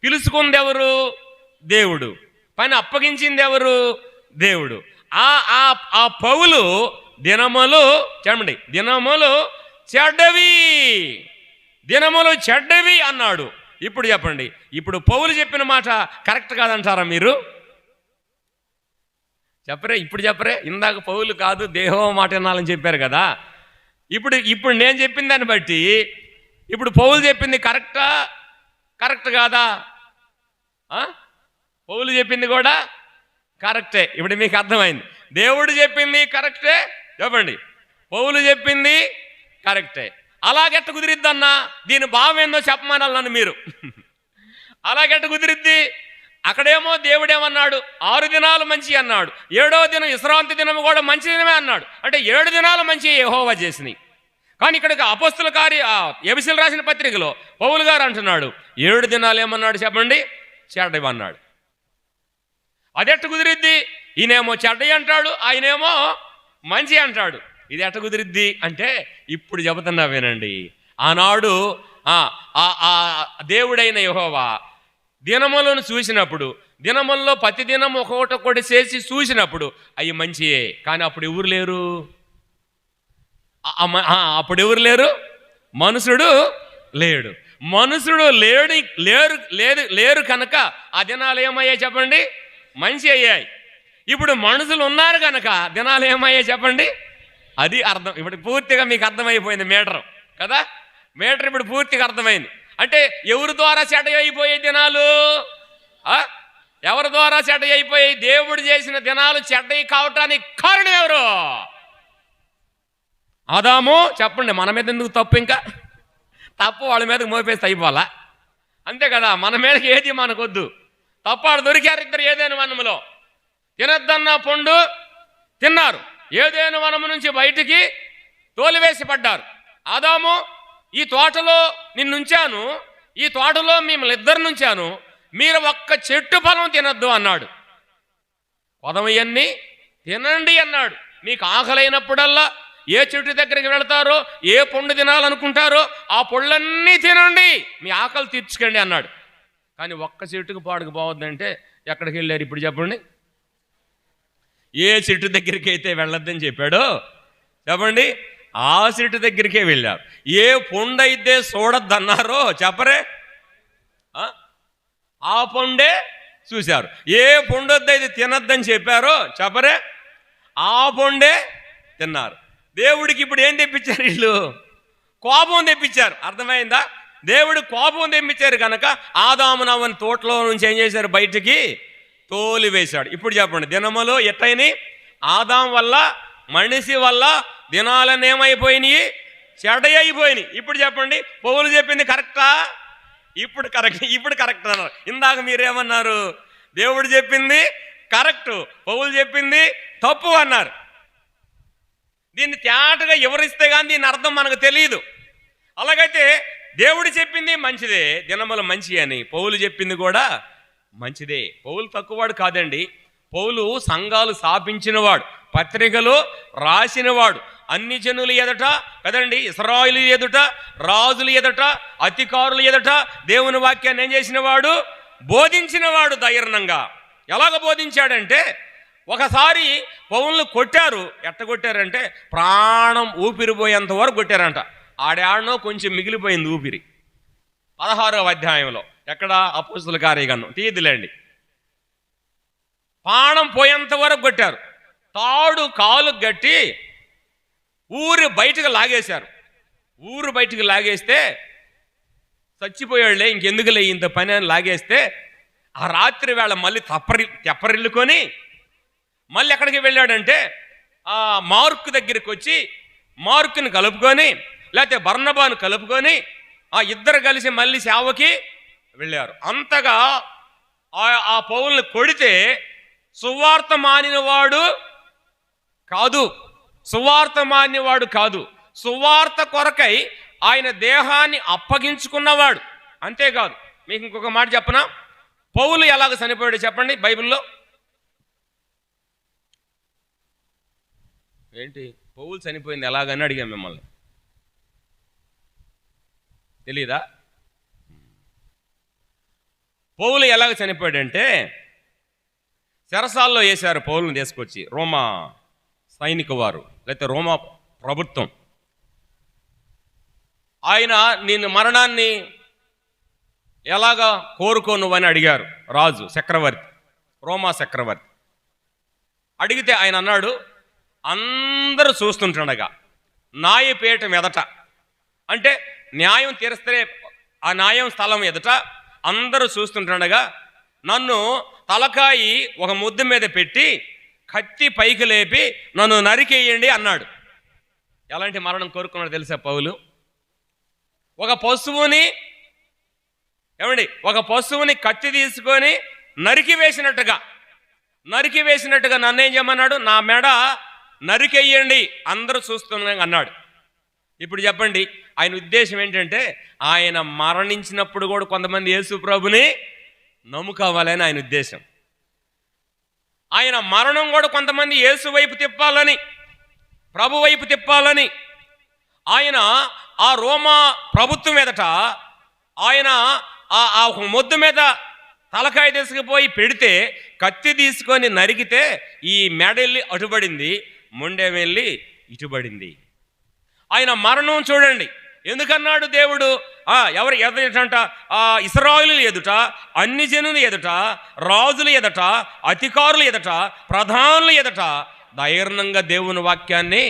పిలుచుకుంది ఎవరు? దేవుడు. పని అప్పగించింది ఎవరు? దేవుడు. ఆ ఆ ఆ పౌలు దినములు చెప్పండి, దినములు చెడ్డవి, దినములు చెడ్డవి అన్నాడు. ఇప్పుడు చెప్పండి, ఇప్పుడు పౌలు చెప్పిన మాట కరెక్ట్ కాదంటారా మీరు? చెప్పరే, ఇప్పుడు చెప్పరే. ఇందాక పౌలు కాదు దేహో మాట వినాలని చెప్పారు కదా. ఇప్పుడు నేను చెప్పిన దాన్ని బట్టి ఇప్పుడు పౌలు చెప్పింది కరెక్టా, కరెక్ట్ కాదా? పౌలు చెప్పింది కూడా కరెక్టే. ఇప్పుడు మీకు అర్థమైంది. దేవుడు చెప్పింది కరెక్టే, చెప్పండి. పౌలు చెప్పింది కరెక్టే. అలాగెట్ట కుదిరిద్దన్నా? దీని భావం ఏందో చెప్పమనాలి నన్ను మీరు. అలాగెట్ట కుదిరిద్ది? అక్కడేమో దేవుడేమన్నాడు? 6 దినాలు మంచి అన్నాడు, 7వ దినం విశ్రాంతి దినం కూడా మంచి దినమే అన్నాడు. అంటే 7 దినాలు మంచి యెహోవా చేసినాయి. కానీ ఇక్కడికి అపోస్తుల ఎఫెసీయులకు రాసిన పత్రికలో పౌలు గారు అంటున్నాడు 7 దినాలు ఏమన్నాడు చెప్పండి? చెడ్డవి అన్నాడు. అదెట్ట కుదిరిద్ది? ఈయనేమో చెడ్డవి అంటాడు, ఆయనేమో మంచి అంటాడు. ఇది ఎట్ట కుదిరిద్ది అంటే ఇప్పుడు చెబుతున్నా వినండి. ఆనాడు దేవుడైన యెహోవా దినములను చూసినప్పుడు, దినముల్లో ప్రతి దినం ఒక్కొక్కటి చేసి చూసినప్పుడు అవి మంచియే. కానీ అప్పుడు ఎవరు లేరు? అప్పుడు ఎవరు లేరు? మనుషుడు లేడు. మనుషుడు లేరు కనుక ఆ దినాలు ఏమయ్యాయి చెప్పండి? మంచి అయ్యాయి. ఇప్పుడు మనుషులు ఉన్నారు కనుక దినాలు ఏమయ్యాయి చెప్పండి? అది అర్థం. ఇప్పుడు పూర్తిగా మీకు అర్థమైపోయింది మీటర్ కదా. మీటర్ ఇప్పుడు పూర్తిగా అర్థమైంది. అంటే ఎవరి ద్వారా చెడ్డ అయిపోయే దినాలు? ఎవరి ద్వారా చెడ్డ అయిపోయాయి? దేవుడు చేసిన దినాలు చెడ్డయి కావటానికి కారణం ఎవరు? ఆదాము. చెప్పండి, మన మీద ఎందుకు తప్పు? ఇంకా తప్పు వాళ్ళ మీదకి మోపేస్తే అయిపోవాలా? అంతే కదా. మన మీదకి ఏది మనకొద్దు. తప్పాడు దొరికారు ఇద్దరు ఏదైనా వనములో. తినద్దన్న పండు తిన్నారు, ఏదైనా వనము నుంచి బయటికి తోలివేసి పడ్డారు. ఆదాము, ఈ తోటలో నిన్నుంచాను, ఈ తోటలో మిమ్మల్ని ఇద్దరు నుంచాను, మీరు ఒక్క చెట్టు ఫలం తినద్దు అన్నాడు. కొదమయన్ని తినండి అన్నాడు. మీకు ఆకలైనప్పుడల్లా ఏ చెట్టు దగ్గరికి వెళతారో, ఏ పండు తినాలనుకుంటారో ఆ పళ్ళన్నీ తినండి, మీ ఆకలి తీర్చుకోండి అన్నాడు. కానీ ఒక్క చెట్టుకు పాడుకు పోవద్దంటే ఎక్కడికి వెళ్ళారు ఇప్పుడు చెప్పండి? ఏ చెట్టు దగ్గరికి అయితే వెళ్ళొద్దని చెప్పాడో చెప్పండి, ఆ చెట్టు దగ్గరికే వెళ్ళారు. ఏ పండు అయితే చూడొద్దన్నారో చెప్పరే, ఆ పండే చూశారు. ఏ పండొద్దు అయితే తినొద్దని చెప్పారో చెప్పరే, ఆ పండే తిన్నారు. దేవుడికి ఇప్పుడు ఏం తెప్పించారు? వీళ్ళు కోపం తెప్పించారు. అర్థమైందా? దేవుడు కోపం తెప్పించారు కనుక ఆదాము నవ్వని తోటలో నుంచి ఏం చేశారు? బయటికి తోలివేశాడు. ఇప్పుడు చెప్పండి, దినములు ఎట్టయినాయి? ఆదాం వల్ల, మనిషి వల్ల దినాలన్నీ ఏమైపోయినాయి? చెడ్డ అయిపోయినాయి. ఇప్పుడు చెప్పండి, పౌలు చెప్పింది కరెక్టా? ఇప్పుడు కరెక్ట్ అన్నారు. ఇందాక మీరేమన్నారు? దేవుడు చెప్పింది కరెక్టు, పౌలు చెప్పింది తప్పు అన్నారు. దీన్ని తేటగా వివరిస్తే కానీ దీని అర్థం మనకు తెలియదు. అలాగైతే దేవుడు చెప్పింది మంచిదే, దినములు మంచి అని. పౌలు చెప్పింది కూడా మంచిదే. పౌలు తక్కువవాడు కాదండి. పౌలు సంఘాలు స్థాపించినవాడు, పత్రికలు రాసినవాడు, అన్ని జనులు ఎదుట కదండి, ఇశ్రాయేలు ఎదుట, రాజులు ఎదుట, అధికారులు ఎదుట దేవుని వాక్యాన్ని ఏం చేసినవాడు? బోధించినవాడు ధైర్యంగా. ఎలాగ బోధించాడంటే, ఒకసారి పౌలును కొట్టారు. ఎట్ట కొట్టారంటే ప్రాణం ఊపిరిపోయేంత వరకు కొట్టారంట. ఆడాడనో కొంచెం మిగిలిపోయింది ఊపిరి. 16వ అధ్యాయంలో ఎక్కడ? అపోస్తలుల కార్యగ్రంథం తీయదులేండి. ప్రాణం పోయేంత వరకు కొట్టారు. తాడు కాలు గట్టి ఊరు బయటకు లాగేశారు. ఊరు బయటకు లాగేస్తే చచ్చిపోయాడులే, ఇంకెందుకులే ఇంత పని అని లాగేస్తే ఆ రాత్రి వేళ మళ్ళీ తెప్పరిల్లుకొని మళ్ళీ ఎక్కడికి వెళ్ళాడంటే ఆ మార్కు దగ్గరికి వచ్చి మార్కుని కలుపుకొని, లేకపోతే బర్నబాను కలుపుకొని ఆ ఇద్దరు కలిసి మళ్ళీ సేవకి వెళ్ళారు. అంతగా ఆ పౌల్ని కొడితే సువార్త మానినవాడు కాదు, సువార్త కొరకై ఆయన దేహాన్ని అప్పగించుకున్నవాడు. అంతేకాదు, మీకు ఇంకొక మాట చెప్పనా? పౌలు ఎలాగ చనిపోయాడు చెప్పండి బైబిల్లో? ఏంటి పౌలు చనిపోయింది ఎలాగని అడిగాను మిమ్మల్ని, తెలీదా? పౌలు ఎలాగ చనిపోయాడంటే చెరసాల్లో వేశారు పౌలుని తీసుకొచ్చి, రోమా సైనిక వారు లేకపోతే రోమా ప్రభుత్వం. ఆయన నిన్ను మరణాన్ని ఎలాగా కోరుకో నువ్వని అడిగారు రాజు, చక్రవర్తి, రోమా చక్రవర్తి. అడిగితే ఆయన అన్నాడు, అందరూ చూస్తుంటుండగా న్యాయపీఠం ఎదట, అంటే న్యాయం తీరిస్తే ఆ న్యాయం స్థలం ఎదుట అందరూ చూస్తుంటుండగా నన్ను తలకాయి ఒక ముద్దు మీద పెట్టి కత్తి పైకి లేపి నన్ను నరికేయండి అన్నాడు. ఎలాంటి మరణం కోరుకున్నాడు తెలుసా పౌలు? ఒక పశువుని కత్తి తీసుకొని నరికి వేసినట్టుగా నన్నేం చేయమన్నాడు, నా మెడ నరికెయ్యండి అందరూ చూస్తున్నా అన్నాడు. ఇప్పుడు చెప్పండి, ఆయన ఉద్దేశం ఏంటంటే ఆయన మరణించినప్పుడు కూడా కొంతమంది యేసు ప్రభుని నమ్ముకోవాలని ఆయన ఉద్దేశం. ఆయన మరణం కూడా కొంతమంది యేసు వైపు తిప్పాలని, ప్రభు వైపు తిప్పాలని ఆయన ఆ రోమా ప్రభుత్వం ఎదట ఆయన ఆ మొద్దు మీద తలకాయ తీసుకుపోయి పెడితే కత్తి తీసుకొని నరికితే ఈ మెడెళ్ళి అటుబడింది, మొండెమెళ్ళి ఇటుబడింది. ఆయన మరణం చూడండి. ఎందుకన్నాడు దేవుడు? ఎవరు ఎదుట? ఇశ్రాయేలు ఎదుట, అన్ని జనులు ఎదుట, రాజుల ఎదుట, అధికారులు ఎదుట, ప్రధానుల ఎదుట ధైర్యంగా దేవుని వాక్యాన్ని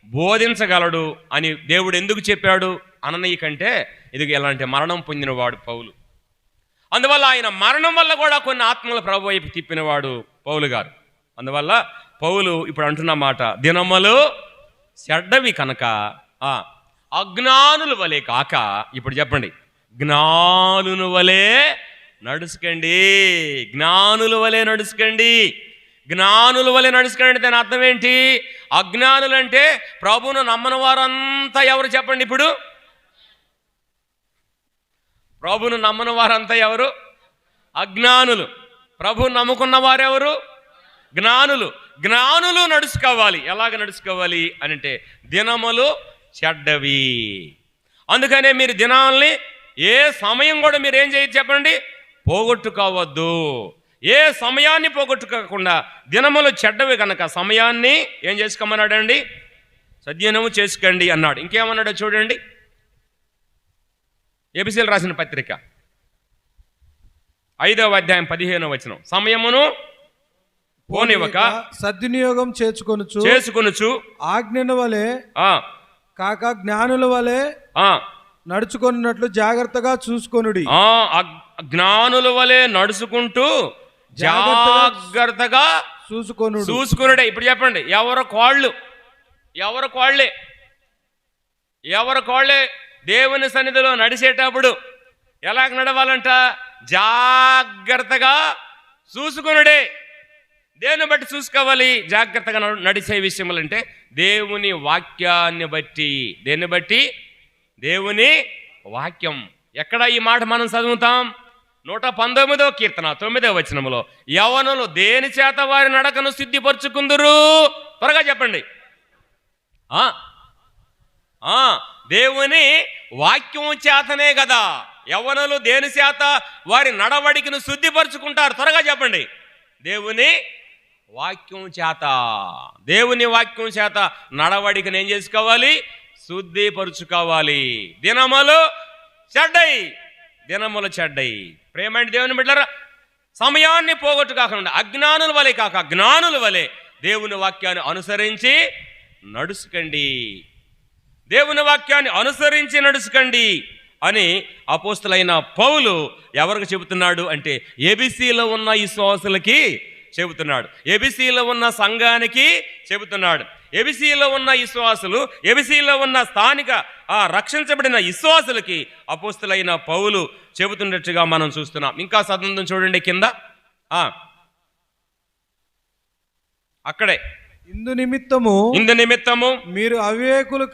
బోధించగలడు అని దేవుడు ఎందుకు చెప్పాడు అననీయ కంటే ఇది ఇలాంటి మరణం పొందినవాడు పౌలు. అందువల్ల ఆయన మరణం వల్ల కూడా కొన్ని ఆత్మల ప్రభు వైపు తిప్పినవాడు పౌలు గారు. అందువల్ల పౌలు ఇప్పుడు అంటున్న మాట, దినములు చెడ్డవి కనుక అజ్ఞానుల వలె కాక, ఇప్పుడు చెప్పండి, జ్ఞానుల వలె నడుచుకండి. జ్ఞానుల వలె నడుచుకండి. జ్ఞానుల వలె నడుచుకండి దాని అర్థం ఏంటి? అజ్ఞానులు అంటే ప్రభువును నమ్మని వారంతా ఎవరు చెప్పండి? ఇప్పుడు ప్రభువును నమ్మని వారంతా ఎవరు? అజ్ఞానులు. ప్రభువును నమ్ముకున్న వారెవరు? జ్ఞానులు. జ్ఞానులు నడుచుకోవాలి. ఎలాగ నడుచుకోవాలి అని అంటే దినములు చెడ్డవి. అందుకనే మీరు దినాల్ని ఏ సమయం కూడా మీరు ఏం చేయొచ్చు చెప్పండి, పోగొట్టుకోవద్దు. ఏ సమయాన్ని పోగొట్టుకోకుండా దినములు చెడ్డవి కనుక సమయాన్ని ఏం చేసుకోమన్నాడండి? సద్వినియోగం చేసుకోండి అన్నాడు. ఇంకేమన్నాడో చూడండి, ఎబిసిలు రాసిన పత్రిక 5వ అధ్యాయం 15వ వచనం, సమయమును పోనివ్వక సద్వినియోగం చేసుకొనుచు ఆజ్ఞల వలె కాక జ్ఞానుల వలె నడుచుకున్నట్లు జాగ్రత్తగా చూసుకొనుడి. జ్ఞానుల వలె నడుచుకుంటూ జాగ్రత్తగా చూసుకొనుడే. ఇప్పుడు చెప్పండి, ఎవరు కోళ్ళే దేవుని సన్నిధిలో నడిచేటప్పుడు ఎలాగ నడవాలంట? జాగ్రత్తగా చూసుకొనుడే. దేవుని బట్టి చూసుకోవాలి. జాగ్రత్తగా నడిచే విషయములు అంటే దేవుని వాక్యాన్ని బట్టి. దేన్ని బట్టి? దేవుని వాక్యం. ఎక్కడ ఈ మాట మనం చదువుతాం? 119వ కీర్తన 9వ వచనములో, యవనులు దేని చేత వారి నడకను సిద్ధిపరుచుకుందురు? త్వరగా చెప్పండి. దేవుని వాక్యం చేతనే కదా యవనులు దేని చేత వారి నడవడికను శుద్ధిపరుచుకుంటారు? త్వరగా చెప్పండి. దేవుని వాక్యం చేత. దేవుని వాక్యం చేత నడవడికను ఏం చేసుకోవాలి? శుద్ధిపరుచుకోవాలి. దినములు చెడ్డయి. ప్రేమంటి దేవుని బిడ్డలారా, సమయాన్ని పోగొట్టు కాకుండా అజ్ఞానుల వలె కాక జ్ఞానుల వలె దేవుని వాక్యాన్ని అనుసరించి నడుచుకండి. దేవుని వాక్యాన్ని అనుసరించి నడుచుకండి అని అపోస్తలుడైన పౌలు ఎవరికి చెబుతున్నాడు అంటే ఏబీసీలో ఉన్న విశ్వాసులకి చెబుతున్నాడు. ఏబీసీలో ఉన్న సంఘానికి చెబుతున్నాడు. ఏబీసీలో ఉన్న విశ్వాసులు, ఏబీసీలో ఉన్న స్థానిక రక్షించబడిన విశ్వాసులకి అపోస్తలుడైన పౌలు చెబుతున్నట్టుగా మనం చూస్తున్నాం. ఇంకా చదువు చూడండి కింద. అక్కడే ఇందు నిమిత్తము మీరు అవివేకులు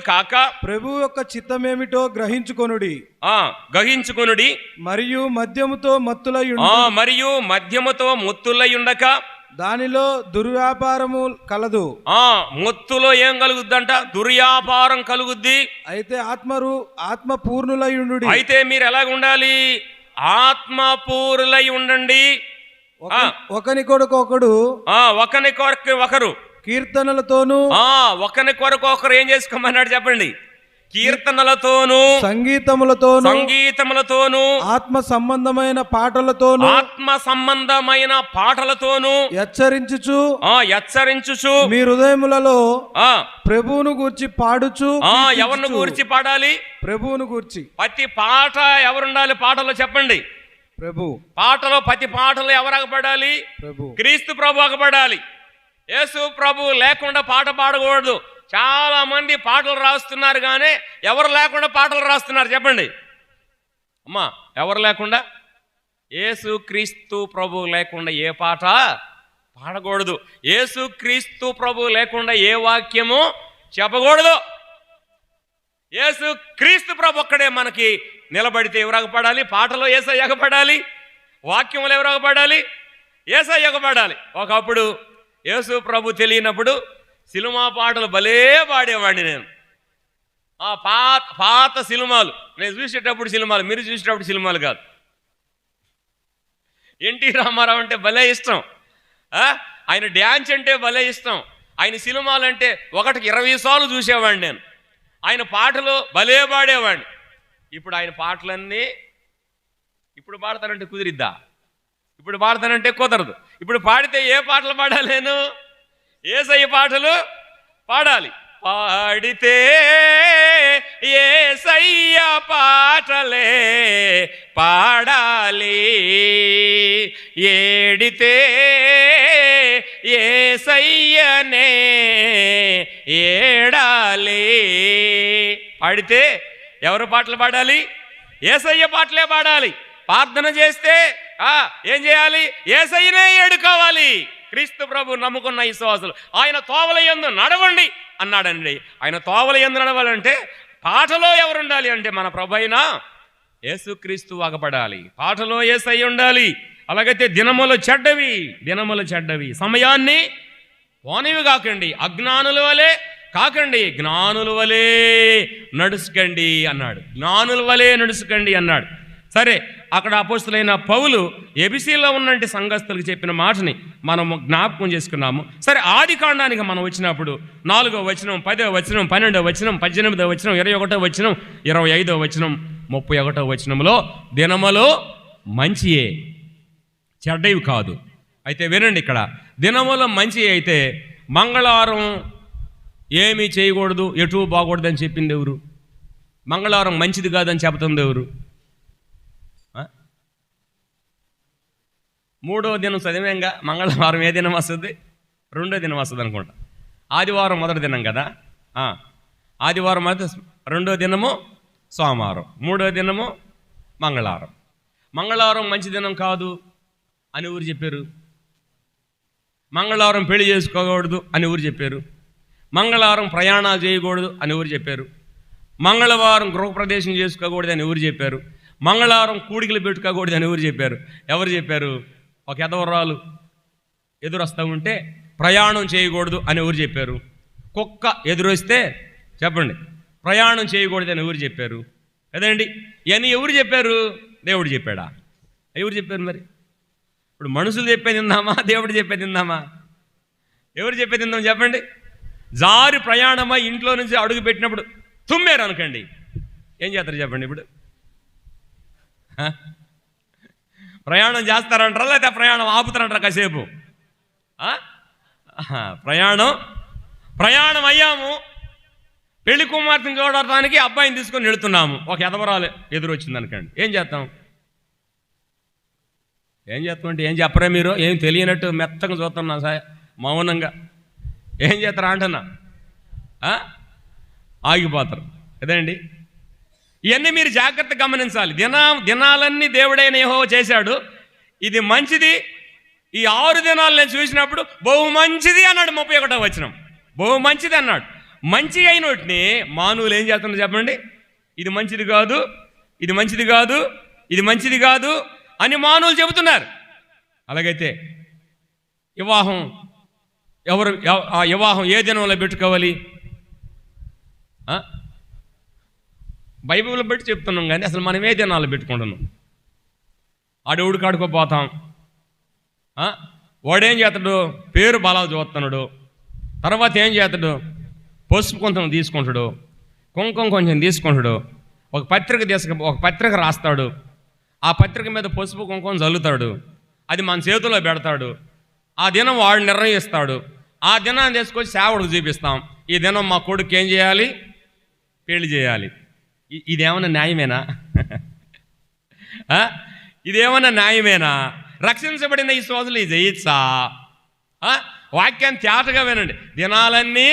కాక ప్రభు యొక్క చిత్తమేమిటో గ్రహించుకొనుడి. మరియు మద్యముతో మత్తులై ఉండక దానిలో దుర్వ్యాపారము కలదు. మొత్తులో ఏం కలుగుద్దంట? దుర్వ్యాపారం కలుగుద్ది. అయితే ఆత్మ పూర్ణులై ఉండుడి. అయితే మీరు ఎలాగ ఉండాలి? ఆత్మపూరులై ఉండండి. ఒకని కొరకు ఒకడు, ఒకని కొరకు ఒకరు కీర్తనలతోనూ, ఒకని కొరకు ఒకరు ఏం చేసుకోమన్నాడు చెప్పండి? కీర్తనలతోనూ, సంగీతములతోనూ, ఆత్మ సంబంధమైన పాటలతోనూ హెచ్చరించుచు మీ హృదయములలో ప్రభువును గూర్చి పాడుచు. ఎవరిని గూర్చి పాడాలి? ప్రభువును గూర్చి. ప్రతి పాట ఎవరుండాలి పాటలో చెప్పండి? ప్రభు. పాటలో ప్రతి పాటలో ఎవరు అగపడాలి? ప్రభు. క్రీస్తు ప్రభు అగపడాలి. యేసు ప్రభు లేకుండా పాట పాడకూడదు. చాలా మంది పాటలు రాస్తున్నారు, కానీ ఎవరు లేకుండా పాటలు రాస్తున్నారు చెప్పండి అమ్మా? ఎవరు లేకుండా? యేసు క్రీస్తు ప్రభు లేకుండా ఏ పాట పాడకూడదు. యేసు క్రీస్తు ప్రభు లేకుండా ఏ వాక్యము చెప్పకూడదు. యేసు క్రీస్తు ప్రభు ఒక్కడే మనకి నిలబడితే ఎవరు అగపడాలి? పాటలో యేసయ్య అగపడాలి, వాక్యములు ఎవరు అగపడాలి? యేసయ్య అగపడాలి. ఒకప్పుడు యేసు ప్రభు తెలియనప్పుడు సినిమా పాటలు భలే పాడేవాడిని నేను. పాత సినిమాలు నేను చూసేటప్పుడు సినిమాలు, మీరు చూసేటప్పుడు సినిమాలు కాదు. ఎన్టీ రామారావు అంటే భలే ఇష్టం, ఆయన డ్యాన్స్ అంటే భలే ఇష్టం, ఆయన సినిమాలు అంటే ఒకటికి 20 సార్లు చూసేవాడిని నేను. ఆయన పాటలు భలే పాడేవాడిని. ఇప్పుడు ఆయన పాటలన్నీ ఇప్పుడు పాడతానంటే కుదిరిద్దా? ఇప్పుడు పాడతానంటే కుదరదు. ఇప్పుడు పాడితే ఏ పాటలు పాడాలి? నేను యేసయ్య పాటలు పాడాలి. పాడితే యేసయ్య పాటలే పాడాలి, ఏడితే యేసయ్యనే ఏడాలి. పాడితే ఎవరు పాటలు పాడాలి? యేసయ్య పాటలే పాడాలి. ప్రార్థన చేస్తే ఏం చేయాలి? యేసయ్యనే ఏడుకోవాలి. క్రీస్తు ప్రభు నమ్ముకున్న విశ్వాసులు ఆయన తోవల యందు నడవండి అన్నాడండి. ఆయన తోవల యందు నడవాలంటే పాటలో ఎవరుండాలి అంటే మన ప్రభు అయిన యేసుక్రీస్తు వాగపడాలి. పాటలో యేసయ్య ఉండాలి. అలాగైతే దినములు చెడ్డవి, సమయాన్ని పోనివి కాకండి, అజ్ఞానుల వలె కాకండి, జ్ఞానుల వలె నడుచుకండి అన్నాడు. జ్ఞానుల వలె నడుచుకండి అన్నాడు. సరే, అక్కడ అపోస్తులైన పౌలు ఎబిసిలో ఉన్నంటి సంఘస్థులకు చెప్పిన మాటని మనము జ్ఞాపకం చేసుకున్నాము. సరే, ఆది కాండానికి మనం వచ్చినప్పుడు 4వ వచనం, 10వ వచనం, 12వ వచనం, 18వ వచనం, 21వ వచనం, 25వ వచనం, 31వ వచనంలో దినములో మంచియే, చెడ్డవి కాదు. అయితే వినండి, ఇక్కడ దినములో మంచి అయితే మంగళవారం ఏమీ చేయకూడదు, ఎటు బాగూడదు అని చెప్పింది ఎవరు? మంగళవారం మంచిది కాదని చెబుతుంది ఎవరు? 3వ దినం చదివేంగా. మంగళవారం ఏ దినం వస్తుంది? 2వ దినం వస్తుంది అనుకుంటా. ఆదివారం మొదటి దినం కదా. ఆదివారం మొదటి, 2వ దినము సోమవారం, 3వ దినము మంగళవారం. మంగళవారం మంచి దినం కాదు అని ఊరు చెప్పారు. మంగళవారం పెళ్లి చేసుకోకూడదు అని ఊరు చెప్పారు. మంగళవారం ప్రయాణాలు చేయకూడదు అని ఊరు చెప్పారు. మంగళవారం గృహప్రదేశం చేసుకోకూడదు అని ఊరు చెప్పారు. మంగళవారం కూడికలు పెట్టుకోకూడదు అని ఊరు చెప్పారు. ఎవరు చెప్పారు? ఒక ఎదవరాలు ఎదురొస్తూ ఉంటే ప్రయాణం చేయకూడదు అని ఊరు చెప్పారు. కుక్క ఎదురొస్తే చెప్పండి ప్రయాణం చేయకూడదు అని ఊరు చెప్పారు కదండి. ఇవన్నీ ఎవరు చెప్పారు? దేవుడు చెప్పాడా? ఎవరు చెప్పారు? మరి ఇప్పుడు మనుషులు చెప్పేది విందామా, దేవుడు చెప్పేది విందామా? ఎవరు చెప్పేది విందాం చెప్పండి. జారి ప్రయాణమై ఇంట్లో నుంచి అడుగు పెట్టినప్పుడు తుమ్మారు అనుకోండి, ఏం చేస్తారు చెప్పండి? ఇప్పుడు ప్రయాణం చేస్తారంటారా లేకపోతే ప్రయాణం ఆపుతారంటారా? కాసేపు ప్రయాణం అయ్యాము, పెళ్లి కుమార్తెను చూడటానికి అబ్బాయిని తీసుకొని వెళుతున్నాము. ఒక ఎదవరాలు ఎదురొచ్చింది అనుకోండి, ఏం చేస్తాం అంటే ఏం చెప్పరా మీరు? ఏం తెలియనట్టు మెత్తగా చూస్తున్నా మౌనంగా. ఏం చేస్తారా అంటున్నా? ఆగిపోతారు కదండి. ఇవన్నీ మీరు జాగ్రత్తగా గమనించాలి. దినాలన్నీ దేవుడైన యెహోవా చేశాడు. ఇది మంచిది. ఈ 6 దినాలు నేను చూసినప్పుడు బహు మంచిది అన్నాడు. 31వ వచనం బహు మంచిది అన్నాడు. మంచి అయిన వాటిని మానవులు ఏం చేస్తున్నారు చెప్పండి? ఇది మంచిది కాదు, ఇది మంచిది కాదు, ఇది మంచిది కాదు అని మానవులు చెబుతున్నారు. అలాగైతే వివాహం వివాహం ఏ దినంలో పెట్టుకోవాలి? బైబిల్ బట్టి చెప్తున్నాం, కానీ అసలు మనం ఏ దినాలు పెట్టుకుంటున్నాం? ఆడెవడు కాడుకోపోతాం. వాడేం చేస్తాడు, పేరు బలాలు చూస్తున్నాడు. తర్వాత ఏం చేస్తాడు, పసుపు కొంచెం తీసుకుంటాడు, కుంకుమ కొంచెం తీసుకుంటాడు, ఒక పత్రిక రాస్తాడు. ఆ పత్రిక మీద పసుపు కుంకుమ చల్లుతాడు. అది మన చేతిలో పెడతాడు. ఆ దినం వాడు నిర్ణయిస్తాడు. ఆ దినాన్ని తీసుకొచ్చి సేవడికి చూపిస్తాం. ఈ దినం మా కొడుకు ఏం చేయాలి, పెళ్లి చేయాలి. ఇదేమన్నా న్యాయమేనా? ఇదేమన్నా న్యాయమేనా? రక్షించబడిన ఈ సోదరులు ఇది చేయొచ్చా? వాక్యాన్ని తేటగా వినండి. దినాలన్నీ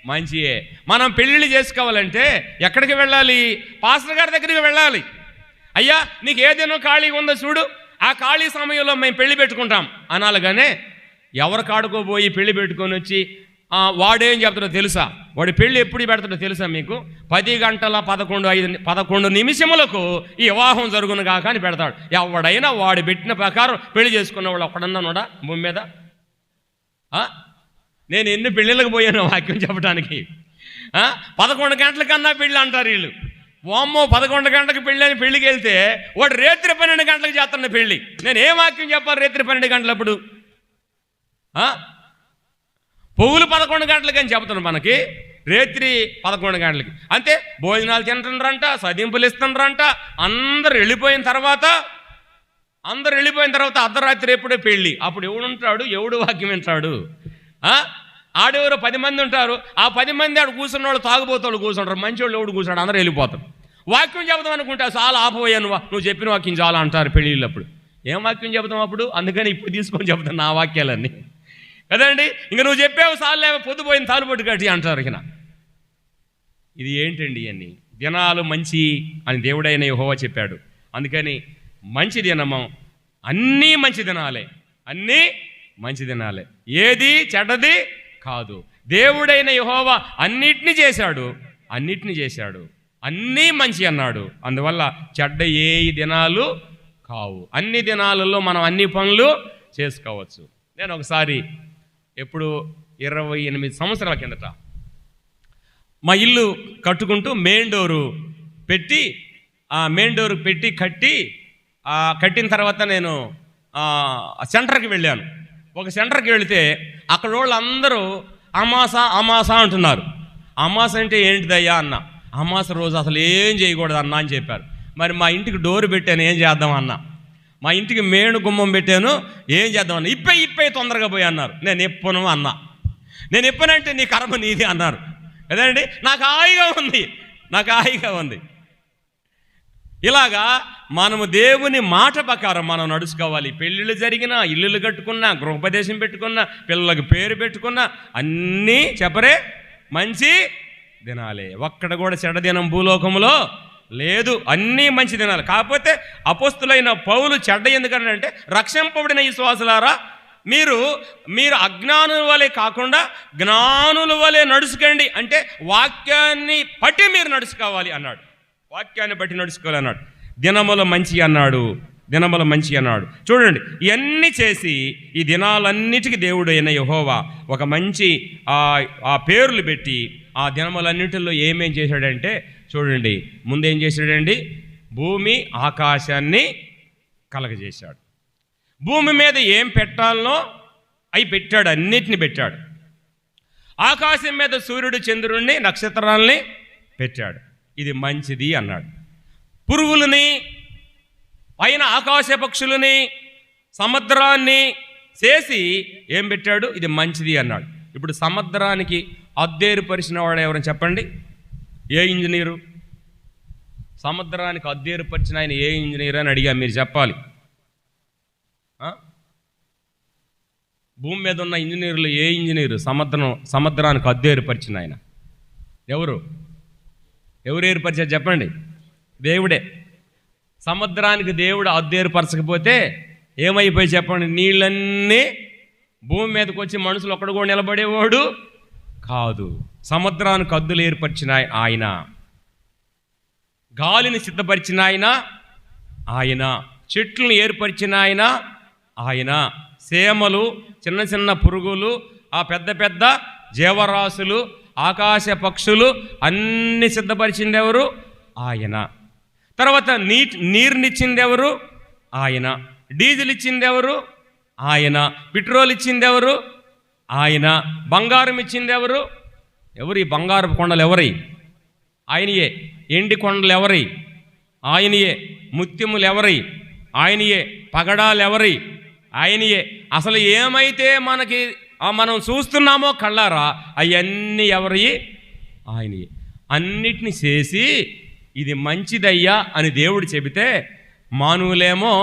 మంచియే. మనం పెళ్ళిళ్ళు చేసుకోవాలంటే ఎక్కడికి వెళ్ళాలి? పాస్టర్ గారి దగ్గరికి వెళ్ళాలి. అయ్యా నీకు ఏ దినం ఖాళీగా ఉందో చూడు, ఆ ఖాళీ సమయంలో మేము పెళ్లి పెట్టుకుంటాం అనాలి. కానీ ఎవరు కాడుకోబోయి పెళ్లి పెట్టుకొని వచ్చి వాడేం చెప్తాడో తెలుసా? వాడి పెళ్ళి ఎప్పుడు పెడతాడో తెలుసా మీకు? 10 గంటల 11 నిమిషములకు ఈ వివాహం జరుగును కాక అని పెడతాడు. ఎవడైనా వాడు పెట్టిన ప్రకారం పెళ్లి చేసుకున్నవాడు ఒక్కడన్నాడా భూమి మీద? నేను ఎన్ని పెళ్ళిళ్ళకి పోయాను వాక్యం చెప్పడానికి. 11 గంటల కన్నా పెళ్ళి అంటారు వీళ్ళు. వామ్మో 11 గంటలకు పెళ్ళి అని పెళ్ళికి వెళ్తే వాడు రేత్రి 12 గంటలకు చేస్తున్న పెళ్ళి. నేను ఏం వాక్యం చెప్పాలి రేత్రి 12 గంటలప్పుడు? పొగులు 11 గంటలకి అని చెప్తున్నాడు, మనకి రేత్రి 11 గంటలకి. అంతే, భోజనాలు తింటుండ్రంట, సదింపులు ఇస్తుండ్రంట. అందరు వెళ్ళిపోయిన తర్వాత అర్ధరాత్రి ఎప్పుడే పెళ్ళి. అప్పుడు ఎవడుంటాడు, ఎవడు వాక్యం వింటాడు? ఆడెవరో 10 మంది ఉంటారు. ఆ 10 మంది ఆడు కూర్చున్న వాళ్ళు తాగుబోతాడు కూర్చుంటారు. మంచి వాళ్ళు ఎవడు కూర్చున్నాడు, అందరూ వెళ్ళిపోతారు. వాక్యం చెబుతాం అనుకుంటా, చాలా ఆపోయాను, నువ్వు చెప్పిన వాక్యం చాలా అంటారు పెళ్ళిళ్ళప్పుడు. ఏం వాక్యం చెబుతాం అప్పుడు? అందుకని ఇప్పుడు తీసుకొని చెబుతాను నా వాక్యాలన్నీ కదండి. ఇంకా నువ్వు చెప్పావు సార్లే, పొద్దుపోయిన తాలుబొట్టు కట్టి అంటారు. ఇక ఇది ఏంటండి అని? దినాలు మంచి అని దేవుడైన యెహోవా చెప్పాడు. అందుకని మంచి దినము, అన్నీ మంచి దినాలే, అన్నీ మంచి దినాలే, ఏది చెడ్డది కాదు. దేవుడైన యెహోవా అన్నిటినీ చేశాడు, అన్నీ మంచి అన్నాడు. అందువల్ల చెడ్డ ఏ దినాలు కావు. అన్ని దినాలలో మనం అన్ని పనులు చేసుకోవచ్చు. నేను ఒకసారి ఎప్పుడు 28 సంవత్సరాల కిందట మా ఇల్లు కట్టుకుంటూ మెయిన్ డోరు పెట్టి కట్టిన తర్వాత నేను సెంటర్కి వెళ్ళాను. ఒక సెంటర్కి వెళితే అక్కడ వాళ్ళు అందరూ అమాస అంటున్నారు. అమాస అంటే ఏంటిదయ్యా అన్న. అమాస రోజు అసలు ఏం చేయకూడదు అన్న అని చెప్పారు. మరి మా ఇంటికి డోరు పెట్టాను, ఏం చేద్దాం అన్న. మా ఇంటికి మేను గుమ్మం పెట్టాను, ఏం చేద్దాం అన్న. ఇప్పే తొందరగా పోయి అన్నారు. నేను ఎప్పను అన్నా. నేను ఎప్పనంటే నీ కర్మ నీది అన్నారు కదండి. నాకు హాయిగా ఉంది. ఇలాగా మనము దేవుని మాట ప్రకారం మనం నడుచుకోవాలి. పెళ్ళిళ్ళు జరిగినా, ఇల్లులు కట్టుకున్నా, గృహోపదేశం పెట్టుకున్నా, పిల్లలకు పేరు పెట్టుకున్నా, అన్నీ చెప్పరే మంచి దినాలే. ఒక్కడ కూడా చెడ్డ దినం భూలోకంలో లేదు, అన్నీ మంచి దినాలు. కాకపోతే అపోస్తులైన పౌలు చెడ్డ ఎందుకంటే, రక్షింపబడిన ఈ విశ్వాసులారా, మీరు అజ్ఞానుల వలె కాకుండా జ్ఞానుల వలె నడుచుకోండి అంటే వాక్యాన్ని బట్టి మీరు నడుచుకోవాలి అన్నాడు. వాక్యాన్ని బట్టి నడుచుకోవాలి అన్నాడు. దినముల మంచి అన్నాడు. చూడండి, ఇవన్నీ చేసి ఈ దినాలన్నిటికీ దేవుడు అయిన యెహోవా ఒక మంచి ఆ పేర్లు పెట్టి ఆ దినములన్నిటిలో ఏమేం చేశాడంటే, చూడండి, ముందేం చేశాడండి? భూమి ఆకాశాన్ని కలగజేశాడు. భూమి మీద ఏం పెట్టాలనో అవి పెట్టాడు, అన్నిటిని పెట్టాడు. ఆకాశం మీద సూర్యుడు, చంద్రుడిని, నక్షత్రాలని పెట్టాడు. ఇది మంచిది అన్నాడు. పురుగులని, పైన ఆకాశ పక్షులని, సముద్రాన్ని చేసి ఏం పెట్టాడు? ఇది మంచిది అన్నాడు. ఇప్పుడు సముద్రానికి అద్దేరుపరిచిన వాడు ఎవరైనా చెప్పండి? ఏ ఇంజనీరు? సముద్రానికి అద్దేరుపరిచిన ఆయన ఏ ఇంజనీర్ అని అడిగా, మీరు చెప్పాలి. భూమి మీద ఉన్న ఇంజనీర్లు ఏ ఇంజనీరు సముద్రానికి అద్దేరుపరిచిన ఆయన ఎవరు ఏర్పరిచారు చెప్పండి? దేవుడే. సముద్రానికి దేవుడు అద్దేరుపరచకపోతే ఏమైపోయి చెప్పండి? నీళ్ళన్నీ భూమి మీదకి వచ్చి మనుషులు ఒక్కడు కూడా నిలబడేవాడు కాదు. సముద్రానికి అద్దులు ఏర్పరిచిన ఆయన, గాలిని సిద్ధపరిచిన ఆయన, చెట్లను ఏర్పరిచిన ఆయన, సేమలు, చిన్న చిన్న పురుగులు, ఆ పెద్ద పెద్ద జీవరాశులు, ఆకాశ పక్షులు అన్ని సిద్ధపరిచింది ఎవరు? ఆయన. తర్వాత నీరునిచ్చింది ఎవరు? ఆయన. డీజిల్ ఇచ్చింది ఎవరు? ఆయన. పెట్రోల్ ఇచ్చింది ఎవరు? ఆయన. బంగారం ఇచ్చింది ఎవరు? ఎవరు? ఈ బంగారపు కొండలు ఎవరి? ఆయనయే. ఎండి కొండలు ఎవరి? ఆయనయే. ముత్యములు ఎవరి? ఆయనయే. పగడాలు ఎవరి? ఆయనయే. అసలు ఏమైతే మనకి మనం చూస్తున్నామో కళ్ళారా అవన్నీ ఎవరి? ఆయనయే. అన్నిటిని చేసి ఇది మంచిదయ్యా అని దేవుడు చెబితే మానవులేమో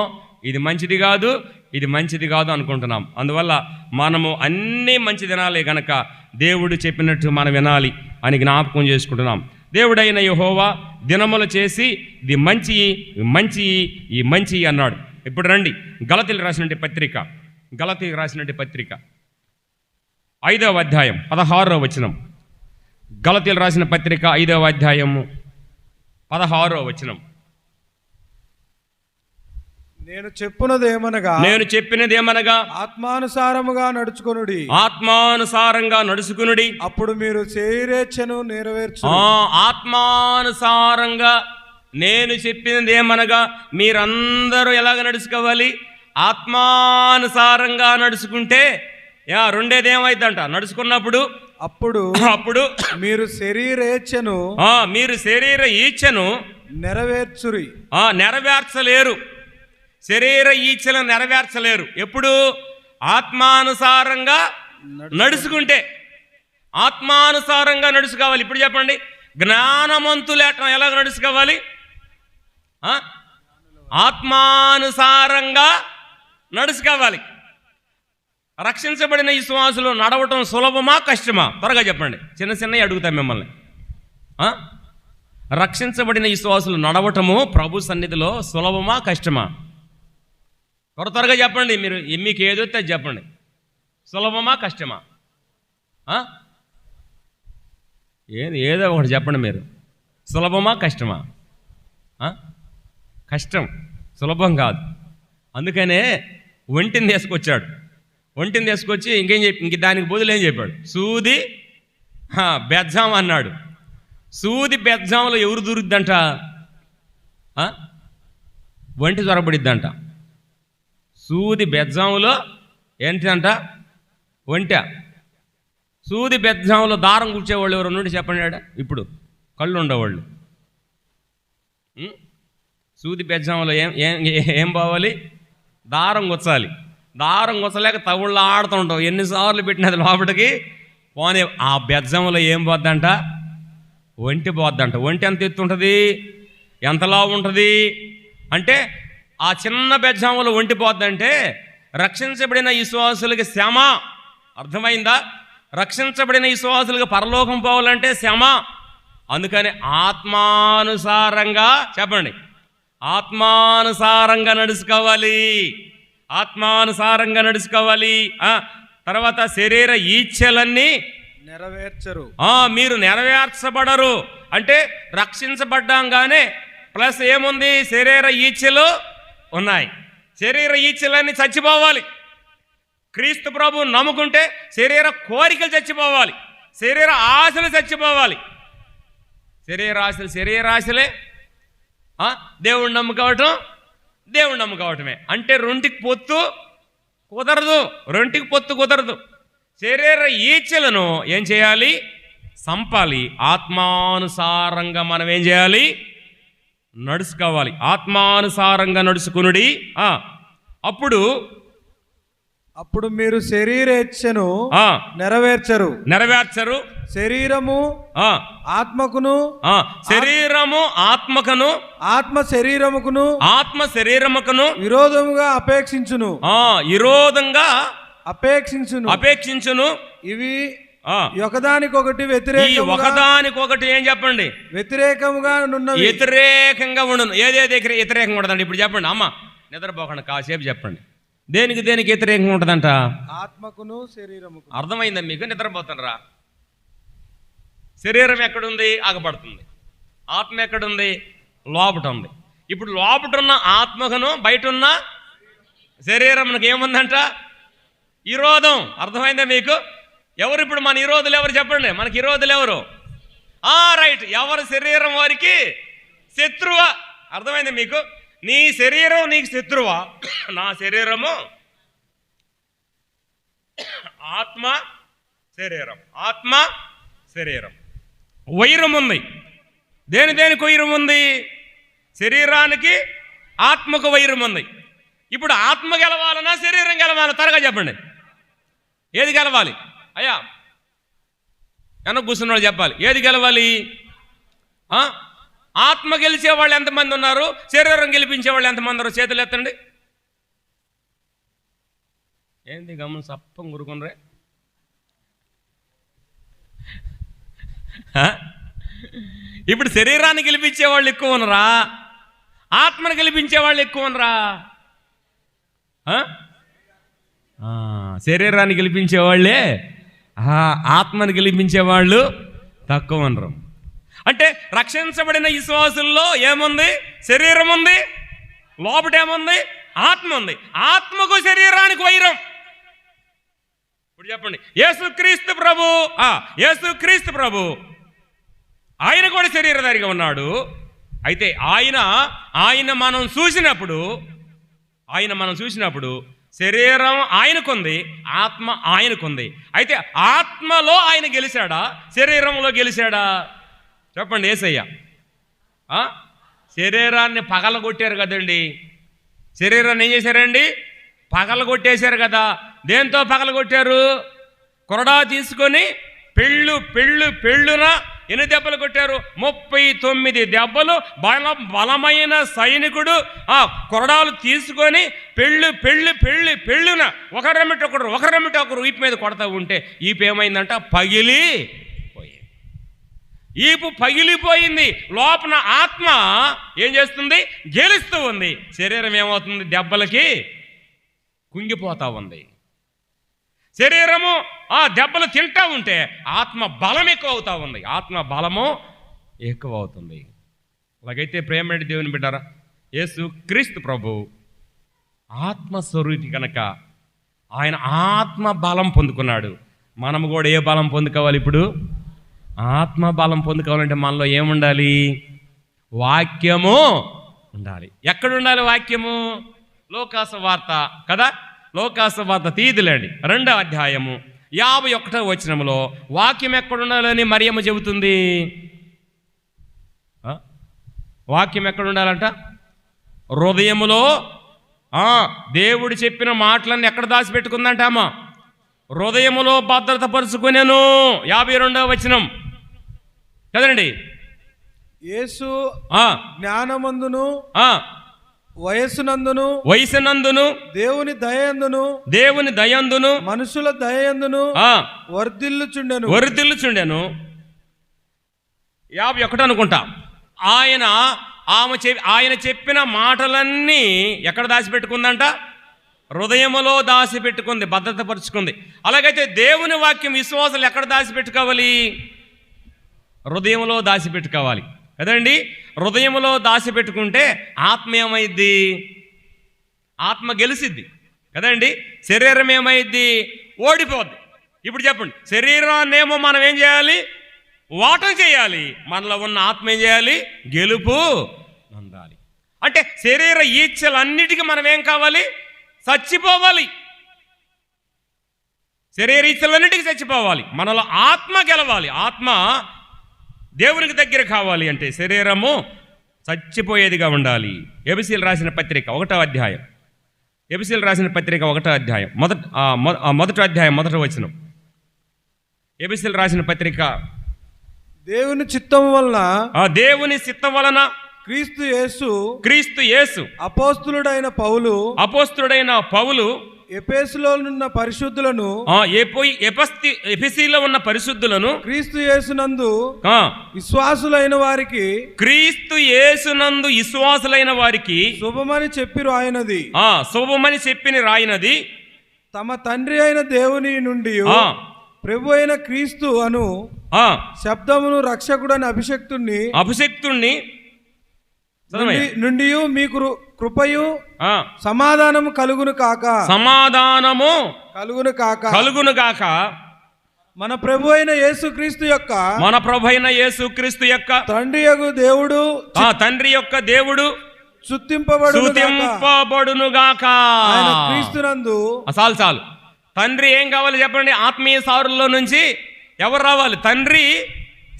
ఇది మంచిది కాదు, ఇది మంచిది కాదు అనుకుంటున్నాం. అందువల్ల మనము అన్నీ మంచి తినాలి గనక దేవుడు చెప్పినట్టు మనం వినాలి అని జ్ఞాపకం చేసుకుంటున్నాం. దేవుడైన యెహోవా దినములు చేసి ఇది మంచి మంచి ఈ మంచి అన్నాడు. ఇప్పుడు రండి గలతీయులకు రాసినటువంటి పత్రిక 5వ అధ్యాయం 16వ వచనం. గలతీయులకు రాసిన పత్రిక 5వ అధ్యాయము 16వ వచనం. నేను చెప్పినదేమనగా ఆత్మానుసారంగా నడుచుకొనుడి. అప్పుడు మీరు శరీరేచ్ఛను నెరవేర్చు. ఆత్మానుసారంగా నేను చెప్పినదేమనగా మీరందరూ ఎలాగ నడుచుకోవాలి? ఆత్మానుసారంగా నడుచుకుంటే రెండేది ఏమైందంట? నడుచుకున్నప్పుడు అప్పుడు మీరు శరీర ఈచ్ఛను నెరవేర్చలేరు. శరీర ఈచ్ఛను నెరవేర్చలేరు. ఎప్పుడు? ఆత్మానుసారంగా నడుచుకుంటే. ఆత్మానుసారంగా నడుచుకోవాలి. ఇప్పుడు చెప్పండి, జ్ఞానవంతులు ఎలాగ నడుచుకోవాలి? ఆత్మానుసారంగా నడుచుకోవాలి. రక్షించబడిన విశ్వాసులు నడవటం సులభమా కష్టమా? త్వరగా చెప్పండి. చిన్నవి అడుగుతాం మిమ్మల్ని. రక్షించబడిన విశ్వాసులు నడవటము ప్రభు సన్నిధిలో సులభమా కష్టమా? త్వరగా చెప్పండి. మీకు ఏదైతే చెప్పండి. సులభమా కష్టమా? ఏదో ఒకటి చెప్పండి మీరు. సులభమా కష్టమా? కష్టం, సులభం కాదు. అందుకనే ఒంటిని తీసుకొచ్చి ఇంక దానికి బదులు ఏం చెప్పాడు? సూది బెజ్జాం అన్నాడు. సూది బెజ్జాంలో ఎవరు దూరుద్దంట? ఒంటి త్వరపడిద్దంట. సూది బెజ్జాంలో ఏంటంట? ఒంట. సూది బెజ్జాంలో దారం కూర్చేవాళ్ళు ఎవరు నుండి చెప్పండి. ఇప్పుడు కళ్ళు ఉండేవాళ్ళు. సూది బెజ్జాంలో ఏం పోవాలి? దారం గుచ్చాలి. దారం గుచ్చలేక తవుళ్ళు ఆడుతూ ఉంటాం. ఎన్నిసార్లు పెట్టినది లోపలికి పోనీ. ఆ బెజ్జంలో ఏం పోద్దంట? ఒంటి పోద్దంట. ఒంటి ఎంత ఎత్తుంటుంది? ఎంతలా ఉంటుంది అంటే ఆ చిన్న బెజ్జంలో ఒంటి పోద్దంటే రక్షించబడిన విశ్వాసులకి శ్రమ. అర్థమైందా? రక్షించబడిన విశ్వాసులకు పరలోకం పోవాలంటే శ్రమ. అందుకని ఆత్మానుసారంగా చెప్పండి, ఆత్మానుసారంగా నడుచుకోవాలి. తర్వాత శరీర ఈచ్ఛలన్నీ నెరవేర్చరు. మీరు నెరవేర్చబడరు అంటే రక్షించబడ్డాగానే ప్లస్ ఏముంది? శరీర ఈచ్ఛలు ఉన్నాయి. శరీర ఈచ్ఛలన్నీ చచ్చిపోవాలి. క్రీస్తు ప్రభు నమ్ముకుంటే శరీర కోరికలు చచ్చిపోవాలి, శరీర ఆశలు చచ్చిపోవాలి. శరీరాశలే దేవుణ్ణి నమ్ముకోవటమే. అంటే రెంటికి పొత్తు కుదరదు. శరీర ఈచ్ఛలను ఏం చేయాలి? సంపాలి. ఆత్మానుసారంగా మనం ఏం చేయాలి? నడుచుకోవాలి. ఆత్మానుసారంగా నడుచుకునుడి. అప్పుడు మీరు శరీరేచ్ఛను నెరవేర్చరు. శరీరము ఆత్మకును ఆత్మ శరీరముకును విరోధంగా అపేక్షించును. ఇవి ఒకదానికొకటి ఒకదానికొకటి ఏం చెప్పండి? వ్యతిరేకంగా ఉండను. ఏదేది వ్యతిరేకంగా ఉండదండి? ఇప్పుడు చెప్పండి. అమ్మ నిద్రపోకండి, కాసేపు చెప్పండి. దేనికి వ్యతిరేకంగా ఉంటుందంట? ఆత్మకును శరీరముకు. అర్థమైందా మీకు? నిద్రపోతానరా. శరీరం ఎక్కడుంది? ఆగపడుతుంది. ఆత్మ ఎక్కడుంది? లోపట ఉంది. ఇప్పుడు లోపటున్న ఆత్మకును బయట ఉన్న శరీరంకి ఏముందంట? విరోధం. అర్థమైందా మీకు? ఎవరు ఇప్పుడు మన విరోధులు ఎవరు చెప్పండి? మనకి విరోధులు ఎవరు? రైట్. ఎవరి శరీరం వారికి శత్రువ. అర్థమైందా మీకు? నీ శరీరం నీకు శత్రువా? నా శరీరము ఆత్మ శరీరం, ఆత్మ శరీరం వైరం ఉంది. దేనికి వైరం ఉంది? శరీరానికి ఆత్మకు వైరం ఉంది. ఇప్పుడు ఆత్మ గెలవాలన్నా శరీరం గెలవాలా? త్వరగా చెప్పండి, ఏది గెలవాలి? అయ్యా వెనక కూర్చున్నాడు చెప్పాలి, ఏది గెలవాలి? ఆత్మ గెలిచే వాళ్ళు ఎంతమంది ఉన్నారు? శరీరం గెలిపించే వాళ్ళు ఎంతమంది ఉన్నారు? చేతులు ఎత్తండి. ఏంది గమనం సప్పం గురుకునరే? ఇప్పుడు శరీరాన్ని గెలిపించే వాళ్ళు ఎక్కువ ఉన్నరా? ఆత్మను గెలిపించే వాళ్ళు ఎక్కువ ఉన్నరా? శరీరాన్ని గెలిపించే వాళ్ళే, ఆత్మను గెలిపించే వాళ్ళు తక్కువ ఉండరు. అంటే రక్షించబడిన విశ్వాసుల్లో ఏముంది? శరీరం ఉంది, లోపట ఏముంది? ఆత్మ ఉంది. ఆత్మకు శరీరానికి వైరం. ఇప్పుడు చెప్పండి, యేసుక్రీస్తు ప్రభు, యేసుక్రీస్తు ప్రభు ఆయన కూడా శరీరధారిగా ఉన్నాడు. అయితే ఆయన మనం చూసినప్పుడు శరీరం ఆయనకుంది, ఆత్మ ఆయనకుంది. అయితే ఆత్మలో ఆయన గెలిచాడా? శరీరంలో గెలిచాడా? చెప్పండి. యేసయ్య శరీరాన్ని పగలగొట్టారు కదండి. శరీరాన్ని ఏం చేశారండి? పగలగొట్టేశారు కదా. దేంతో పగలగొట్టారు? కొరడా తీసుకొని పెళ్ళున ఎన్ని దెబ్బలు కొట్టారు? 39 దెబ్బలు. బలమైన సైనికుడు కొరడాలు తీసుకొని పెళ్ళున ఒకరమిటొకరు వీపు మీద కొడతా ఉంటే ఈపు ఏమైందంట? ఈపు పగిలిపోయింది. లోపల ఆత్మ ఏం చేస్తుంది? గెలుస్తూ ఉంది. శరీరం ఏమవుతుంది? దెబ్బలకి కుంగిపోతా ఉంది. శరీరము దెబ్బలు తింటా ఉంటే ఆత్మ బలం ఎక్కువ అవుతా ఉంది. ఆత్మ బలము ఎక్కువ అవుతుంది. అలాగైతే ప్రేమటి దేవుని బిడ్డారా, యేసు క్రీస్తు ప్రభు ఆత్మస్వరూపి కనుక ఆయన ఆత్మ బలం పొందుకున్నాడు. మనము కూడా ఏ బలం పొందుకోవాలి? ఇప్పుడు ఆత్మ బలం పొందుకోవాలంటే మనలో ఏముండాలి? వాక్యము ఉండాలి. ఎక్కడుండాలి వాక్యము? లోకాసు వార్త కదా, లోకాసు వార్త తీయదులేండి 2వ అధ్యాయము 51వ వచనంలో వాక్యం ఎక్కడుండాలని మరియమ్మ చెబుతుంది. వాక్యం ఎక్కడుండాలంట? హృదయములో. దేవుడు చెప్పిన మాటలన్నీ ఎక్కడ దాచిపెట్టుకుందంట అమ్మ? హృదయములో భద్రతపరుచుకునేను. 52వ వచనం కదండి. యేసు జ్ఞానమందును వయసునందును దేవుని దయందును మనుషుల దయందును వర్ధిల్లుచుండెను. 51 అనుకుంటా. ఆయన చెప్పిన మాటలన్నీ ఎక్కడ దాచిపెట్టుకుందంట? హృదయములో దాచిపెట్టుకుంది, భద్రతపరుచుకుంది. అలాగైతే దేవుని వాక్యం విశ్వాసాలు ఎక్కడ దాచిపెట్టుకోవాలి? హృదయంలో దాచిపెట్టుకోవాలి కదండి. హృదయంలో దాచిపెట్టుకుంటే ఆత్మ ఏమైద్ది? ఆత్మ గెలిసిద్ది కదండి. శరీరం ఏమైద్ది? ఓడిపోద్ది. ఇప్పుడు చెప్పండి, శరీరాన్నేమో మనం ఏం చేయాలి? ఓటం చేయాలి. మనలో ఉన్న ఆత్మ ఏం చేయాలి? గెలుపు పొందాలి. అంటే శరీర ఈచ్ఛలన్నిటికీ మనం ఏం కావాలి? చచ్చిపోవాలి. శరీర ఈచ్ఛలన్నిటికీ చచ్చిపోవాలి. మనలో ఆత్మ గెలవాలి. ఆత్మ దేవునికి దగ్గర కావాలి అంటే శరీరము చచ్చిపోయేదిగా ఉండాలి. ఎబిసీలు రాసిన పత్రిక 1వ అధ్యాయం, ఎబిసీలు రాసిన పత్రిక 1వ అధ్యాయం మొదటి అధ్యాయం 1వ వచనం. ఎబిసీలు రాసిన పత్రిక దేవుని చిత్తం వలన క్రీస్తు యేసు అపోస్తులుడైన పౌలు ఎఫెసులోనున్న పరిశుద్ధులను ఎఫెసీలో ఉన్న పరిశుద్ధులను క్రీస్తు యేసునందు విశ్వాసులైన వారికి శుభమని చెప్పి రాయినది తమ తండ్రి అయిన దేవుని నుండి ప్రభు అయిన క్రీస్తు అను శబ్దమును రక్షకుడని అభిషక్తుణ్ణి నుండి మీకు కృపయు సమాధానము కలుగును కాక మన ప్రభు అయిన యేసుక్రీస్తు యొక్క తండ్రి యొక్క దేవుడు స్తుతింపబడునుగాక. ఆయన క్రీస్తునందు చాలు. తండ్రి ఏం కావాలి చెప్పండి? ఆత్మీయ సారుల్లో నుంచి ఎవరు రావాలి? తండ్రి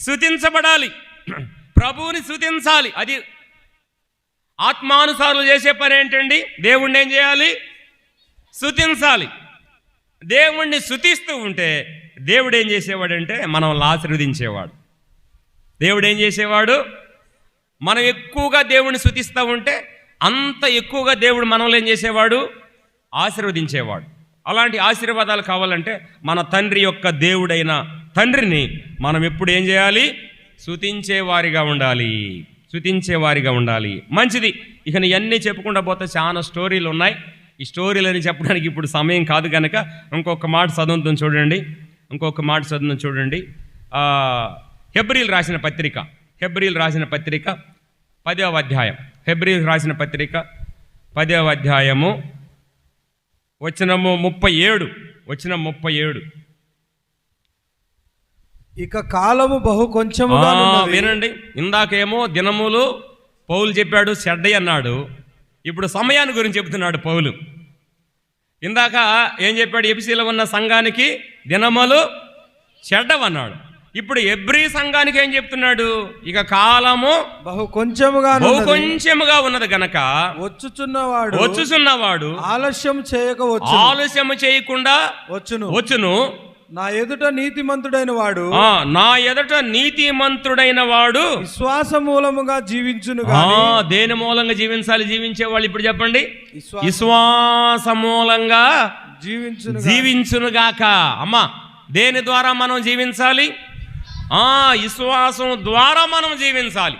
స్తుతించబడాలి, ప్రభువుని స్తుతించాలి. అది ఆత్మానుసారులు చేసే పని ఏంటండి? దేవుణ్ణి ఏం చేయాలి? స్తుతించాలి. దేవుణ్ణి స్తుతిస్తూ ఉంటే దేవుడు ఏం చేసేవాడంటే మనల్ని ఆశీర్వదించేవాడు. దేవుడు ఏం చేసేవాడు? మనం ఎక్కువగా దేవుణ్ణి స్తుతిస్తూ ఉంటే అంత ఎక్కువగా దేవుడు మనల్ని ఏం చేసేవాడు? ఆశీర్వదించేవాడు. అలాంటి ఆశీర్వాదాలు కావాలంటే మన తండ్రి యొక్క దేవుడైన తండ్రిని మనం ఎప్పుడు ఏం చేయాలి? స్తుతించేవారిగా ఉండాలి. మంచిది. ఇక ఇవన్నీ చెప్పుకుంటా పోతే చాలా స్టోరీలు ఉన్నాయి. ఈ స్టోరీలని చెప్పడానికి ఇప్పుడు సమయం కాదు కనుక ఇంకొక మాట చదువుతాం చూడండి. హెబ్రీలు రాసిన పత్రిక 10వ అధ్యాయం. హెబ్రీలు రాసిన పత్రిక 10వ అధ్యాయము వచనము 37. ఇక కాలము బహు కొంచెముగా వినండి. ఇందాకేమో దినములు పౌలు చెప్పాడు, చెడ్డయి అన్నాడు. ఇప్పుడు సమయాన్ని గురించి చెబుతున్నాడు పౌలు. ఇందాక ఏం చెప్పాడు? ఎఫెసీలో ఉన్న సంఘానికి దినములు చెడ్డవన్నాడు. ఇప్పుడు హెబ్రీ సంఘానికి ఏం చెప్తున్నాడు? ఇక కాలము బహు కొంచెముగా ఉన్నది గనక వచ్చుచున్నవాడు ఆలస్యం చేయకుండా వచ్చును. నా ఎదుట నీతిమంతుడైన వాడు విశ్వాస మూలముగా జీవించును. దేని మూలంగా జీవించే వాళ్ళు ఇప్పుడు చెప్పండి. విశ్వాస మూలంగా జీవించునుగాక. అమ్మా, దేని ద్వారా మనం జీవించాలి? విశ్వాసం ద్వారా మనం జీవించాలి.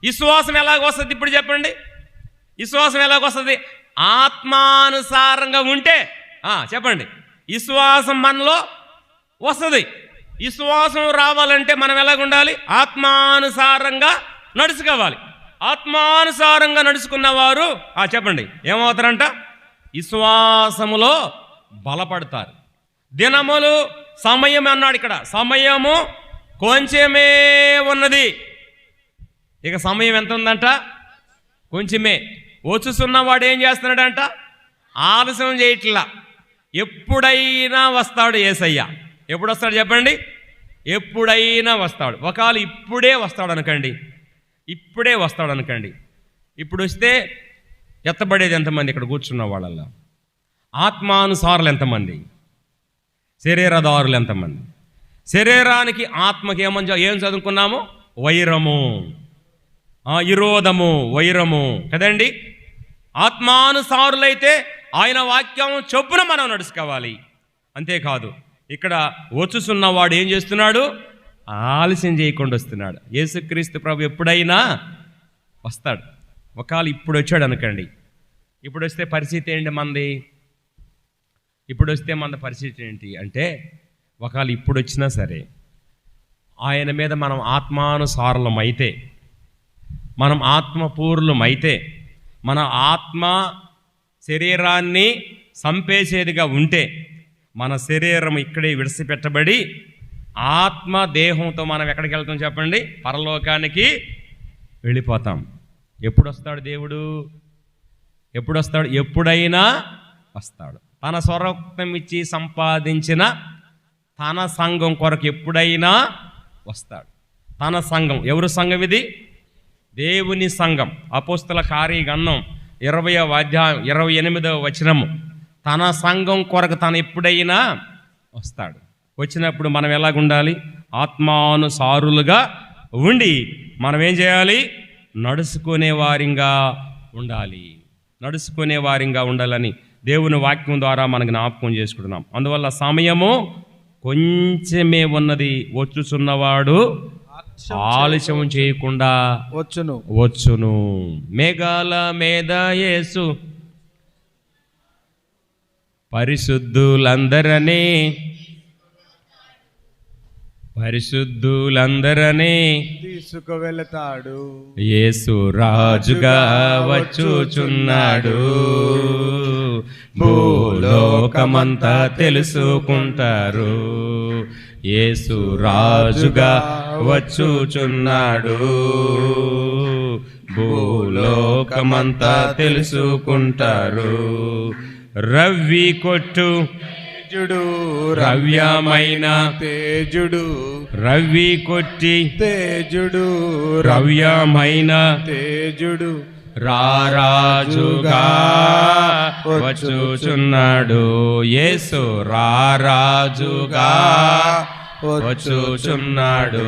విశ్వాసం ఎలాగొస్తుంది ఇప్పుడు చెప్పండి? విశ్వాసం ఎలాగొస్తుంది? ఆత్మానుసారంగా ఉంటే చెప్పండి, విశ్వాసం మనలో వస్తుంది. విశ్వాసం రావాలంటే మనం ఎలాగుండాలి? ఆత్మానుసారంగా నడుచుకోవాలి. ఆత్మానుసారంగా నడుచుకున్న వారు చెప్పండి ఏమవుతారంట? విశ్వాసములో బలపడతారు. దినములు సమయం అన్నాడు ఇక్కడ. సమయము కొంచెమే ఉన్నది. ఇక సమయం ఎంత ఉందంట? కొంచెమే. వచ్చుతున్నవాడు ఏం చేస్తున్నాడంట? ఆలస్యం చేయట్లా. ఎప్పుడైనా వస్తాడు యేసయ్య. ఎప్పుడు వస్తాడు చెప్పండి? ఎప్పుడైనా వస్తాడు. ఒకవేళ ఇప్పుడే వస్తాడు అనుకోండి. ఇప్పుడు వస్తే ఎత్తబడేది ఎంతమంది? ఇక్కడ కూర్చున్న వాళ్ళల్లో ఆత్మానుసారులు ఎంతమంది? శరీరదారులు ఎంతమంది? శరీరానికి ఆత్మకి ఏం చదువుకున్నాము? వైరము, విరోధము, వైరము కదండి. ఆత్మానుసారులైతే ఆయన వాక్యం చొప్పున మనం నడుచుకోవాలి. అంతేకాదు ఇక్కడ వచ్చుచున్నవాడు ఏం చేస్తున్నాడు? ఆలస్యం చేయకుండా వస్తున్నాడు. యేసుక్రీస్తు ప్రభు ఎప్పుడైనా వస్తాడు. ఒకవేళ ఇప్పుడు వచ్చాడు అనుకోండి. ఇప్పుడు వస్తే పరిస్థితి ఏంటి మనది? మన పరిస్థితి ఏంటి అంటే, ఒకవేళ ఇప్పుడు వచ్చినా సరే ఆయన మీద మనం ఆత్మానుసారులమైతే, మనం ఆత్మపూర్ణమైతే, మన ఆత్మ శరీరాన్ని సంపేసేదిగా ఉంటే, మన శరీరం ఇక్కడే విడిచిపెట్టబడి ఆత్మ దేహంతో మనం ఎక్కడికి వెళ్తాం చెప్పండి? పరలోకానికి వెళ్ళిపోతాం. ఎప్పుడు వస్తాడు దేవుడు? ఎప్పుడైనా వస్తాడు. తన స్వరక్తం ఇచ్చి సంపాదించిన తన సంఘం కొరకు ఎప్పుడైనా వస్తాడు. తన సంఘం. ఎవరు సంఘం ఇది? దేవుని సంఘం. అపోస్తల కార్యగ్రంథం 20వ అధ్యాయం 28వ వచనము. తన సంఘం కొరకు తను ఎప్పుడైనా వస్తాడు. వచ్చినప్పుడు మనం ఎలాగుండాలి? ఆత్మానుసారులుగా ఉండి మనం ఏం చేయాలి? నడుచుకునే వారింగా ఉండాలని దేవుని వాక్యం ద్వారా మనకు జ్ఞాపకం చేసుకుంటున్నాం. అందువల్ల సమయము కొంచెమే ఉన్నది. వచ్చుచున్నవాడు ఆలస్యం చేయకుండా వచ్చును. మేఘాల మీద యేసు పరిశుద్ధులందరనే తీసుకువెళతాడు. యేసు రాజుగా వచ్చుచున్నాడు. భూలోకమంతా తెలుసుకుంటారు. యేసు రాజుగా వచ్చుచున్నాడు. భూలోకమంతా తెలుసుకుంటారు. రవి కొట్టు తేజుడు రవ్యమైన తేజుడు, రవి కొట్టి తేజుడు రవ్యమైన తేజుడు రారాజుగా వచ్చుచున్నాడు. యేసు రారాజుగా వచ్చుచున్నాడు.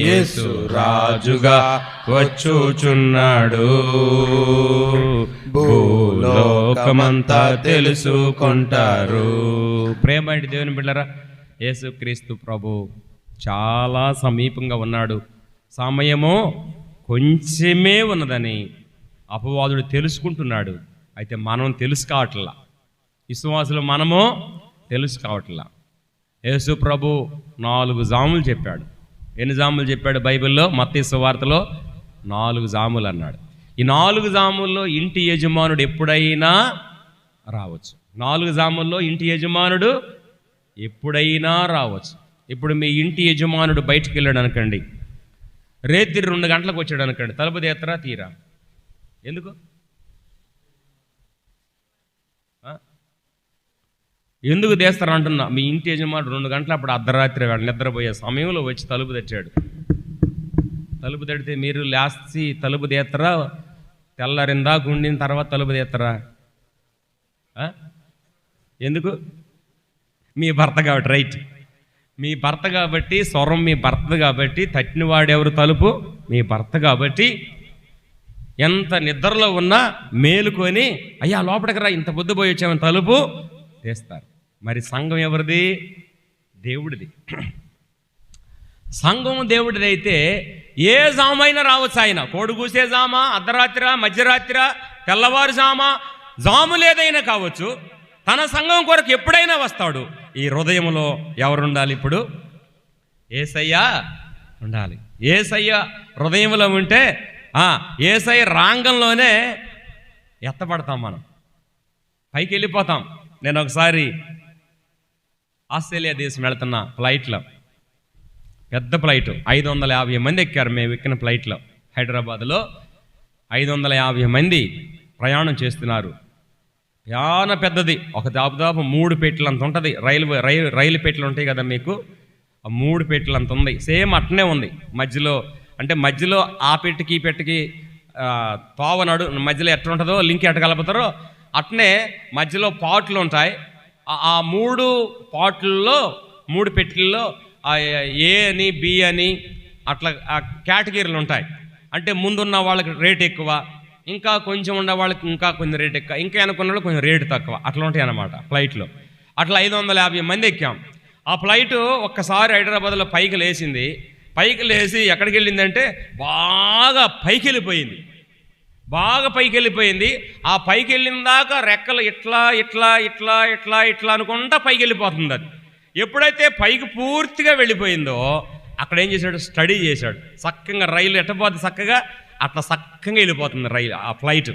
యేసు రాజుగా వచ్చుచున్నాడు. భూలోకమంతా తెలుసుకుంటారు. ప్రేమంటి దేవుని బిడ్డరా, యేసుక్రీస్తు ప్రభు చాలా సమీపంగా ఉన్నాడు. సమయము కొంచెమే ఉన్నదని అపవాదుడు తెలుసుకుంటున్నాడు. అయితే మనం తెలుసుకోవట్లా, విశ్వాసులు మనము తెలుసుకోవట్లా. యేసు ప్రభు 4 జాములు చెప్పాడు. ఎన్ని జాములు చెప్పాడు బైబిల్లో? మత్తయి సువార్తలో 4 జాములు అన్నాడు. ఈ 4 జాముల్లో ఇంటి యజమానుడు ఎప్పుడైనా రావచ్చు. 4 జాముల్లో ఇంటి యజమానుడు ఎప్పుడైనా రావచ్చు. ఇప్పుడు మీ ఇంటి యజమానుడు బయటికి వెళ్ళాడు అనుకోండి, రేత్రి 2 గంటలకు వచ్చాడు అనుకోండి, తలుపు తీస్తారా తీరా? ఎందుకు? ఎందుకు తీస్తారా అంటున్నా. మీ ఇంటి యజమానుడు 2 గంటలు అప్పుడు అర్ధరాత్రి నిద్రపోయే సమయంలో వచ్చి తలుపు తెచ్చాడు. తలుపు తడితే మీరు లేచి తలుపు తీస్తారా? తెల్లారిందా గుండిన తర్వాత తలుపు తీస్తారా? ఎందుకు? మీ భర్త కాబట్టి, రైట్, మీ భర్త కాబట్టి, స్వరం మీ భర్త కాబట్టి, తట్టినవాడెవరు? తలుపు మీ భర్త కాబట్టి, ఎంత నిద్రలో ఉన్నా మేలుకొని అయ్యా లోపలికి రా, ఇంత పొద్దు పోయి వచ్చామని తలుపు తీస్తారు. మరి సంఘం ఎవరిది? దేవుడిది. సంఘం దేవుడిది అయితే ఏ జామైనా రావచ్చు. ఆయన కోడి కూసే జామా, అర్ధరాత్రి, మధ్యరాత్రి, తెల్లవారుజామా, జాములు ఏదైనా కావచ్చు. తన సంఘం కొరకు ఎప్పుడైనా వస్తాడు. ఈ హృదయంలో ఎవరు ఉండాలి? ఇప్పుడు యేసయ్య ఉండాలి. యేసయ్య హృదయంలో ఉంటే యేసయ్య రాంగంలోనే ఎత్తపడతాం, మనం పైకి వెళ్ళిపోతాం. నేను ఒకసారి ఆస్ట్రేలియా దేశం వెళ్తున్నా ఫ్లైట్లో, పెద్ద ఫ్లైట్, 550 మంది ఎక్కారు. మేము ఎక్కిన ఫ్లైట్లో హైదరాబాద్లో 550 మంది ప్రయాణం చేస్తున్నారు. చాలా పెద్దది, ఒక దాదాపు 3 పెట్టెలు అంత ఉంటుంది. రైలు పెట్టెలు ఉంటాయి కదా మీకు, ఆ 3 పెట్టెలు అంత ఉంది. సేమ్ అట్నే ఉంది. మధ్యలో ఆ పెట్టికి ఈ పెట్టికి తోవనాడు మధ్యలో ఎట్లా ఉంటుందో లింక్ ఎట్ట కలుపుతారో అట్నే మధ్యలో పాట్లు ఉంటాయి. ఆ 3 పాట్లలో 3 పెట్టెల్లో ఏ అని బి అని అట్లా కేటగిరీలు ఉంటాయి. అంటే ముందున్న వాళ్ళకి రేట్ ఎక్కువ, ఇంకా కొంచెం ఉన్న వాళ్ళకి ఇంకా కొంచెం రేట్ ఎక్కువ, ఇంకా అనుకున్న వాళ్ళకి కొంచెం రేటు తక్కువ, అట్లా ఉంటాయి అన్నమాట ఫ్లైట్లో. అట్లా 550 మంది ఎక్కాం. ఆ ఫ్లైటు ఒక్కసారి హైదరాబాద్లో పైకి లేచింది. పైకి లేచి ఎక్కడికి వెళ్ళిందంటే బాగా పైకి వెళ్ళిపోయింది. ఆ పైకి వెళ్ళిన దాకా రెక్కలు ఇట్లా ఇట్లా ఇట్లా ఇట్లా ఇట్లా అనుకుంటా పైకి వెళ్ళిపోతుంది. అది ఎప్పుడైతే పైకి పూర్తిగా వెళ్ళిపోయిందో అక్కడ ఏం చేశాడు? స్టడీ చేశాడు. చక్కగా రైలు ఎట్టపోతుంది, చక్కగా అట్లా చక్కగా వెళ్ళిపోతుంది రైలు. ఆ ఫ్లైట్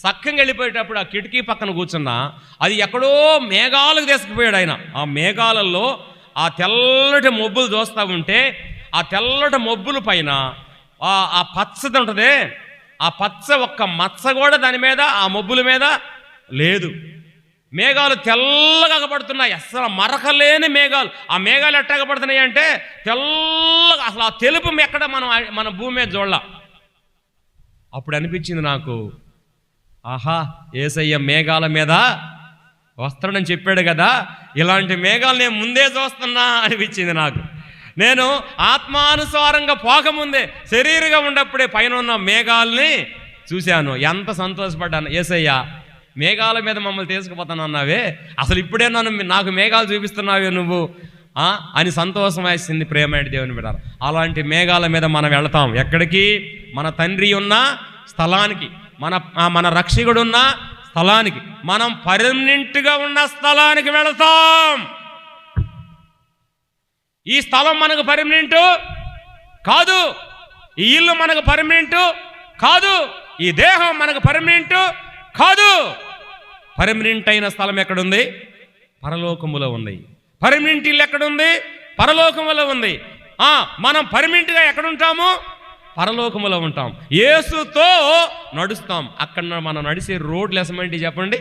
చక్కగా వెళ్ళిపోయేటప్పుడు ఆ కిటికీ పక్కన కూర్చున్నా అది ఎక్కడో మేఘాలకు తీసుకుపోయాడు ఆయన. ఆ మేఘాలలో ఆ తెల్లటి మబ్బులు చూస్తూ ఉంటే ఆ తెల్లటి మబ్బుల పైన ఆ పచ్చది ఉంటుంది. ఆ పచ్చ ఒక్క మచ్చ కూడా దాని మీద, ఆ మబ్బుల మీద లేదు. మేఘాలు తెల్లగా పడుతున్నాయి, అసలు మరకలేని మేఘాలు. ఆ మేఘాలు ఎట్టాగా పడుతున్నాయి అంటే తెల్లగా, అసలు ఆ తెలుపు ఎక్కడ మన భూమి మీద చూడలా. అప్పుడు అనిపించింది నాకు, ఆహా, యేసయ్య మేఘాల మీద వస్తాడని చెప్పాడు కదా, ఇలాంటి మేఘాలు నేను ముందే చూస్తున్నా అనిపించింది నాకు. నేను ఆత్మానుసారంగా పోకముందే శరీరంగా ఉన్నప్పుడే పైన ఉన్న మేఘాలని చూశాను. ఎంత సంతోషపడ్డాను. యేసయ్య మేఘాల మీద మమ్మల్ని తీసుకుపోతాను అన్నావే, అసలు ఇప్పుడే నాకు మేఘాలు చూపిస్తున్నావే నువ్వు అని సంతోషం వేసింది. ప్రేమైన దేవుని బిడ్డ, అలాంటి మేఘాల మీద మనం వెళతాం. ఎక్కడికి? మన తండ్రి ఉన్న స్థలానికి, మన రక్షకుడు ఉన్న స్థలానికి, మనం పర్మనెంట్గా ఉన్న స్థలానికి వెళతాం. ఈ స్థలం మనకు పర్మనెంట్ కాదు, ఈ ఇల్లు మనకు పర్మనెంట్ కాదు, ఈ దేహం మనకు పర్మనెంట్ కాదు. పర్మనెంట్ అయిన స్థలం ఎక్కడుంది? పరలోకములో ఉంది. పర్మనెంట్ ఇల్లు ఎక్కడుంది? పరలోకములో ఉంది. మనం పర్మనెంట్గా ఎక్కడ ఉంటాము? పరలోకములో ఉంటాం. యేసుతో నడుస్తాం. అక్కడ మనం నడిచే రోడ్లు ఎసమంటే చెప్పండి.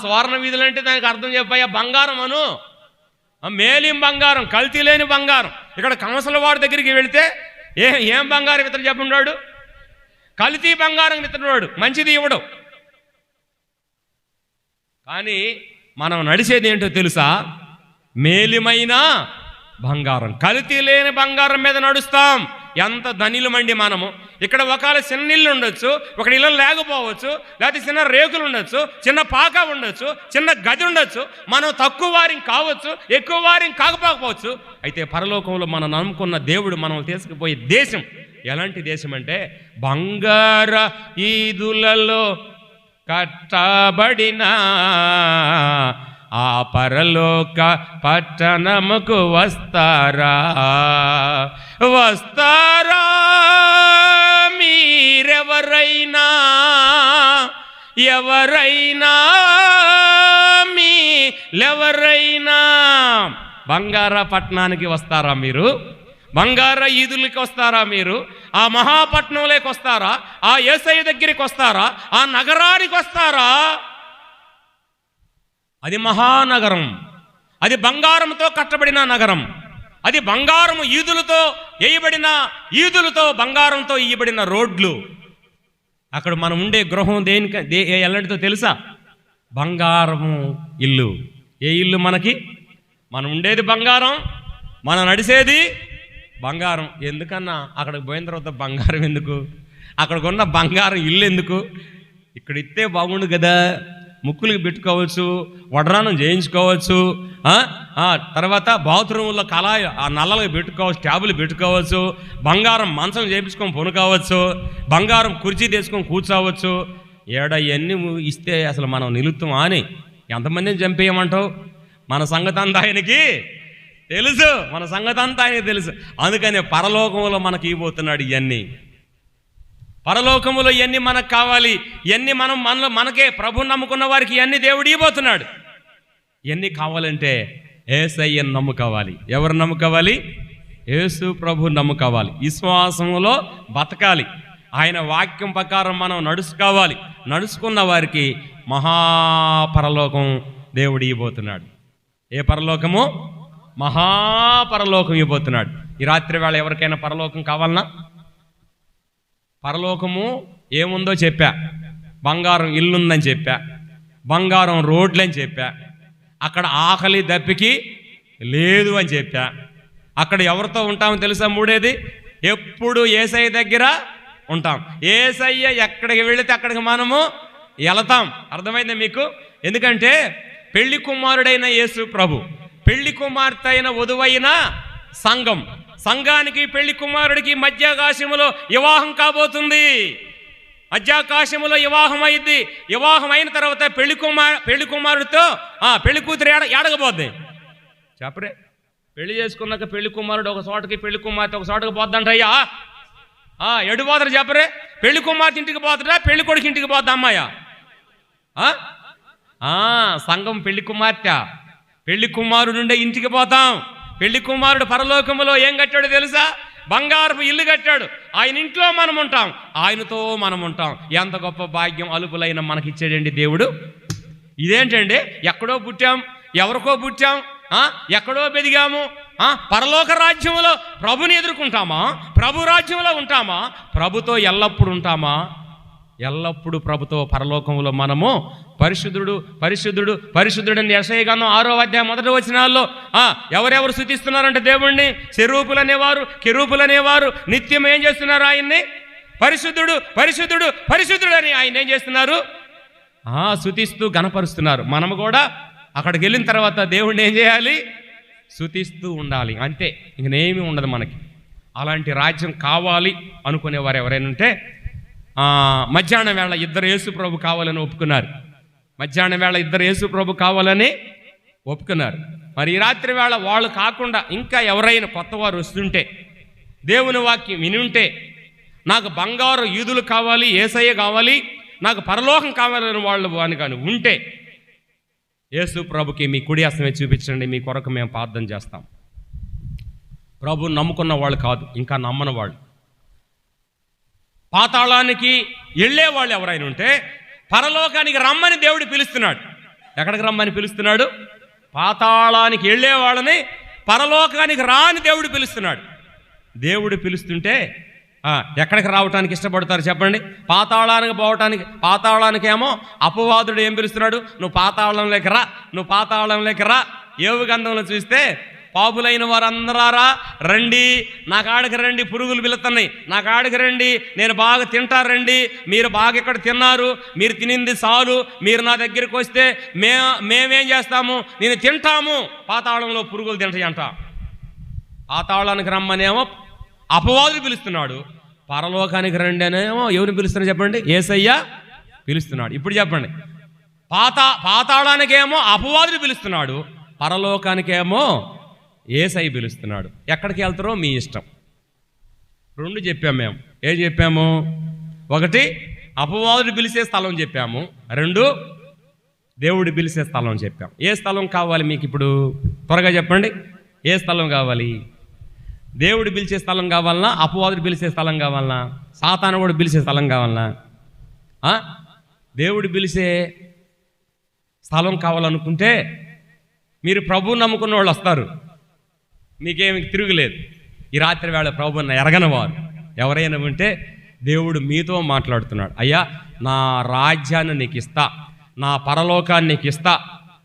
స్వర్ణ వీధులు అంటే దానికి అర్థం చెప్పయ్యా, బంగారం అను, మేలిం బంగారం, కల్తీ లేని బంగారం. ఇక్కడ కంసల వాడి దగ్గరికి వెళితే ఏం బంగారం ఇతను చెప్పున్నాడు? కల్తీ బంగారం ఇతనున్నాడు, మంచిది ఇవ్వడు. కానీ మనం నడిచేది ఏంటో తెలుసా? మేలిమైన బంగారం, కల్తీ లేని బంగారం మీద నడుస్తాం. ఎంత ధనిలమండి మనము. ఇక్కడ ఒకవేళ చిన్న ఇల్లు ఉండొచ్చు, ఒక ఇల్లు లేకపోవచ్చు, లేకపోతే చిన్న రేకులు ఉండొచ్చు, చిన్న పాక ఉండొచ్చు, చిన్న గది ఉండొచ్చు. మనం తక్కువ వారిని కావచ్చు, ఎక్కువ వారిని కాకపోవచ్చు. అయితే పరలోకంలో మనం నమ్ముకున్న దేవుడు మనం తీసుకుపోయే దేశం ఎలాంటి దేశం అంటే, బంగార ఈదులలో కట్టబడిన ఆ పరలోక పట్టణముకు వస్తారా మీరెవరైనా మీరెవరైనా బంగార పట్టణానికి వస్తారా మీరు? బంగార ఈదులకి వస్తారా మీరు? ఆ మహాపట్నంలోకి వస్తారా? ఆ యేసయ్య దగ్గరికి వస్తారా? ఆ నగరానికి వస్తారా? అది మహానగరం, అది బంగారంతో కట్టబడిన నగరం, అది బంగారం ఈదులతో వేయబడిన ఈదులతో బంగారంతో ఇయ్యబడిన రోడ్లు. అక్కడ మనం ఉండే గృహం ఎలాంటిదో తెలుసా? బంగారము ఇల్లు. ఏ ఇల్లు మనకి? మనం ఉండేది బంగారం, మనం నడిచేది బంగారం. ఎందుకన్నా అక్కడికి పోయిన తర్వాత బంగారం ఎందుకు? అక్కడికి ఉన్న బంగారం ఇల్లు ఎందుకు? ఇక్కడ ఇస్తే బాగుండు కదా, ముక్కులకి పెట్టుకోవచ్చు, వడ్రానం చేయించుకోవచ్చు, తర్వాత బాత్రూంలో ఆ నల్లలు పెట్టుకోవచ్చు, ట్యాబులు పెట్టుకోవచ్చు, బంగారం మంచం చేయించుకొని పొనుకోవచ్చు, బంగారం కుర్చీ తెచ్చుకొని కూర్చోవచ్చు. ఇవన్నీ ఇస్తే అసలు మనం నిలుస్తామా అని ఎంతమందిని చంపేయమంటావు? మన సంగతి అంతా ఆయనకి తెలుసు, మన సంగతి అంతా ఆయనకి తెలుసు. అందుకని పరలోకంలో మనకి ఇవ్వబోతున్నాడు ఇవన్నీ. పరలోకములో ఇవన్నీ మనకు కావాలి. ఇవన్నీ మనకే ప్రభుని నమ్ముకున్న వారికి ఇవన్నీ దేవుడు ఇవ్వబోతున్నాడు. ఇవన్నీ కావాలంటే యేసయ్యను నమ్ముకోవాలి. ఎవరు నమ్ముకోవాలి? యేసు ప్రభు నమ్ముకోవాలి. విశ్వాసములో బతకాలి. ఆయన వాక్యం ప్రకారం మనం నడుచుకోవాలి. నడుచుకున్న వారికి మహాపరలోకం దేవుడు ఇవ్వబోతున్నాడు. ఏ పరలోకము? మహాపరలోకం ఇవ్వబోతున్నాడు. ఈ రాత్రి వేళ ఎవరికైనా పరలోకం కావాలన్నా, పరలోకము ఏముందో చెప్పా. బంగారం ఇల్లుందని చెప్పా, బంగారం రోడ్లని చెప్పా, అక్కడ ఆకలి దప్పికి లేదు అని చెప్పా. అక్కడ ఎవరితో ఉంటామో తెలుసా? మూడేది, ఎప్పుడు యేసయ్య దగ్గర ఉంటాం. యేసయ్య ఎక్కడికి వెళితే అక్కడికి మనము వెళతాం. అర్థమైందా మీకు? ఎందుకంటే పెళ్లి కుమారుడైన యేసు ప్రభు, పెళ్లి కుమార్తె అయిన వధువైన సంఘం, సంఘానికి పెళ్లి కుమారుడికి మధ్యాకాశములో వివాహం కాబోతుంది. మధ్యాకాశములో వివాహం అయింది. వివాహం అయిన తర్వాత పెళ్లి కుమారుడితో పెళ్లి కూతురు ఏడగబోద్ది. చెప్పరే, పెళ్లి చేసుకున్నాక పెళ్లి కుమారుడు ఒక చోటకి, పెళ్లి కుమార్తె ఒక చోటకి పోద్దంటయ్యా. ఎడు పోతారు చెప్పరే? పెళ్లి కుమార్తె ఇంటికి పోతాడా, పెళ్లి కొడుకు ఇంటికి పోద్దా అమ్మాయ? సంఘం పెళ్లి కుమార్తె, పెళ్లి కుమారుడు ఉండే ఇంటికి పోతాం. పెళ్లి కుమారుడు పరలోకములో ఏం కట్టాడు తెలుసా? బంగారపు ఇల్లు కట్టాడు. ఆయన ఇంట్లో మనం ఉంటాం, ఆయనతో మనం ఉంటాం. ఎంత గొప్ప భాగ్యం అలుపులైన మనకిచ్చాడండి దేవుడు. ఇదేంటండి, ఎక్కడో పుట్టాం, ఎవరికో పుట్టాం, ఎక్కడో పెరిగాము. పరలోక రాజ్యంలో ప్రభుని ఎదుర్కొంటామా? ప్రభు రాజ్యంలో ఉంటామా? ప్రభుతో ఎల్లప్పుడు ఉంటామా? ఎల్లప్పుడూ ప్రభుతో పరలోకంలో మనము పరిశుద్ధుడు పరిశుద్ధుడు పరిశుద్ధుడని యెషయా గ్రంథం 6వ అధ్యాయం 1వ వచనాల్లో ఎవరెవరు స్తుతిస్తున్నారంటే దేవుణ్ణి? చెరూపులు అనేవారు, కెరూపులు అనేవారు నిత్యం ఏం చేస్తున్నారు? ఆయన్ని పరిశుద్ధుడు పరిశుద్ధుడు పరిశుద్ధుడు అని ఆయన ఏం చేస్తున్నారు? స్తుతిస్తూ గణపరుస్తున్నారు. మనము కూడా అక్కడికి వెళ్ళిన తర్వాత దేవుణ్ణి ఏం చేయాలి? స్తుతిస్తూ ఉండాలి. అంతే, ఇంకనేమీ ఉండదు మనకి. అలాంటి రాజ్యం కావాలి అనుకునేవారు ఎవరైనా ఉంటే మధ్యాహ్నం వేళ ఇద్దరు యేసు ప్రభు కావాలని ఒప్పుకున్నారు. మధ్యాహ్నం వేళ ఇద్దరు యేసు ప్రభు కావాలని ఒప్పుకున్నారు. మరి ఈ రాత్రి వేళ వాళ్ళు కాకుండా ఇంకా ఎవరైనా కొత్త వారు వస్తుంటే, దేవుని వాక్యం విని ఉంటే, నాకు బంగారు ఈదులు కావాలి, యేసయ్య కావాలి, నాకు పరలోకం కావాలని వాళ్ళు అని కానీ ఉంటే యేసు ప్రభుకి మీ కుడి హస్తమే చూపించండి, మీ కొరకు మేము ప్రార్థన చేస్తాం. ప్రభు నమ్ముకున్న వాళ్ళు కాదు, ఇంకా నమ్మని వాళ్ళు, పాతాళానికి వెళ్ళే వాళ్ళు ఎవరైనా ఉంటే పరలోకానికి రమ్మని దేవుడు పిలుస్తున్నాడు. ఎక్కడికి రమ్మని పిలుస్తున్నాడు? పాతాళానికి వెళ్ళే వాళ్ళని పరలోకానికి రాని దేవుడు పిలుస్తున్నాడు. దేవుడు పిలుస్తుంటే ఎక్కడికి రావటానికి ఇష్టపడతారు చెప్పండి? పాతాళానికి పోవటానికి. పాతాళానికి ఏమో అపవాదుడు ఏం పిలుస్తున్నాడు? నువ్వు పాతాళంలోకి రా, నువ్వు పాతాళంలోకి రా. యోబు గ్రంథంలో చూస్తే పాపులైన వారందరారా రండి, నా కాడికి రండి, పురుగులు పిలుస్తున్నాయి, నా కాడికి రండి, నేను బాగా తింటారండి, మీరు బాగా ఇక్కడ తిన్నారు, మీరు తినింది చాలు, మీరు నా దగ్గరికి వస్తే మేమేం చేస్తాము, నేను తింటాము. పాతాళంలో పురుగులు తింటాయంట. పాతాళానికి రమ్మనేమో అపవాదులు పిలుస్తున్నాడు, పరలోకానికి రండి అనేమో ఎవరిని పిలుస్తున్నాడు చెప్పండి? యేసయ్య పిలుస్తున్నాడు. ఇప్పుడు చెప్పండి, పాతాళానికేమో అపవాదులు పిలుస్తున్నాడు, పరలోకానికేమో యేసయ్య పిలుస్తున్నాడు. ఎక్కడికి వెళ్తారో మీ ఇష్టం. రెండు చెప్పాము మేము. ఏం చెప్పాము? ఒకటి అపవాదుడు పిలిచే స్థలం చెప్పాము, రెండు దేవుడు పిలిచే స్థలం చెప్పాము. ఏ స్థలం కావాలి మీకు ఇప్పుడు? త్వరగా చెప్పండి. ఏ స్థలం కావాలి? దేవుడు పిలిచే స్థలం కావాలన్నా, అపవాదుడు పిలిచే స్థలం కావాలన్నా, సాతాను కూడా పిలిచే స్థలం కావాలన్నా? దేవుడు పిలిచే స్థలం కావాలనుకుంటే మీరు ప్రభువు నమ్ముకున్న వాళ్ళు వస్తారు, మీకేమి తిరుగులేదు. ఈ రాత్రి వేళ ప్రభువుని ఎరగని వారు ఎవరైనా ఉంటే దేవుడు మీతో మాట్లాడుతున్నాడు. అయ్యా, నా రాజ్యాన్ని నీకు ఇస్తా, నా పరలోకాన్ని నీకు ఇస్తా,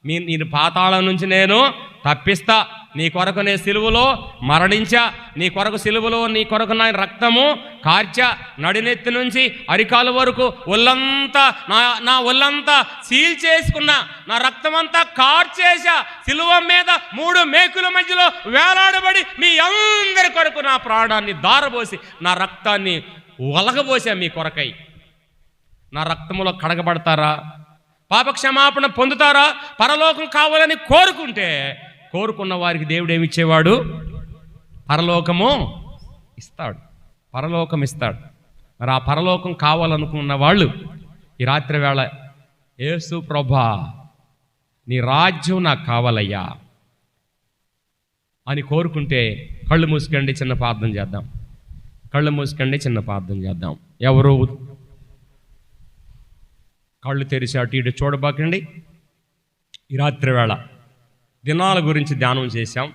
నేను పాతాళం నుంచి నేను తప్పిస్తా, నీ కొరకు నేను సిలువలో మరణించా, నీ కొరకు సిలువలో నీ కొరకు నా రక్తము కార్చా, నడినెత్తి నుంచి అరికాల వరకు ఒళ్ళంతా నా ఒళ్ళంతా సీల్ చేసుకున్నా, నా రక్తమంతా కార్చేసా, సిలువ మీద 3 మేకుల మధ్యలో వేలాడబడి మీ అందరి కొరకు నా ప్రాణాన్ని దారబోసి నా రక్తాన్ని ఒలగబోసా మీ కొరకై. నా రక్తములో కడగబడతారా? పాపక్షమాపణ పొందుతారా? పరలోకం కావాలని కోరుకున్న వారికి దేవుడు ఏమిచ్చేవాడు? పరలోకము ఇస్తాడు, పరలోకం ఇస్తాడు. మరి ఆ పరలోకం కావాలనుకున్న వాళ్ళు ఈ రాత్రి వేళ, యేసు ప్రభా నీ రాజ్యం నాకు కావాలయ్యా అని కోరుకుంటే కళ్ళు మూసుకండి, చిన్న ప్రార్థన చేద్దాం. కళ్ళు మూసుకండి, చిన్న ప్రార్థన చేద్దాం. ఎవరు కళ్ళు తెరిచి అటు ఇటు చూడబాకండి. ఈ రాత్రి వేళ దినాల గురించి ధ్యానం చేశాం.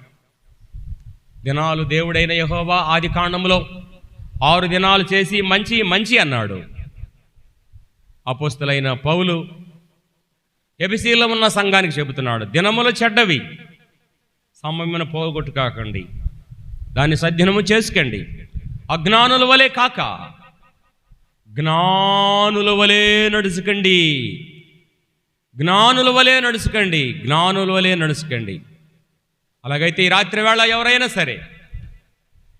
దినాలు దేవుడైన యెహోవా ఆది కాండంలో 6 దినాలు చేసి మంచి మంచి అన్నాడు. అపోస్తలుడైన పౌలు ఎఫెసీలో ఉన్న సంఘానికి చెబుతున్నాడు, దినములు చెడ్డవి, సమయమును పోగొట్టుకాకండి, దాన్ని సద్దినము చేసుకండి, అజ్ఞానుల వలె కాక జ్ఞానుల వలె నడుచుకండి, జ్ఞానుల వలె నడుచుకండి, జ్ఞానుల వలె నడుచుకండి. అలాగైతే ఈ రాత్రి వేళ ఎవరైనా సరే,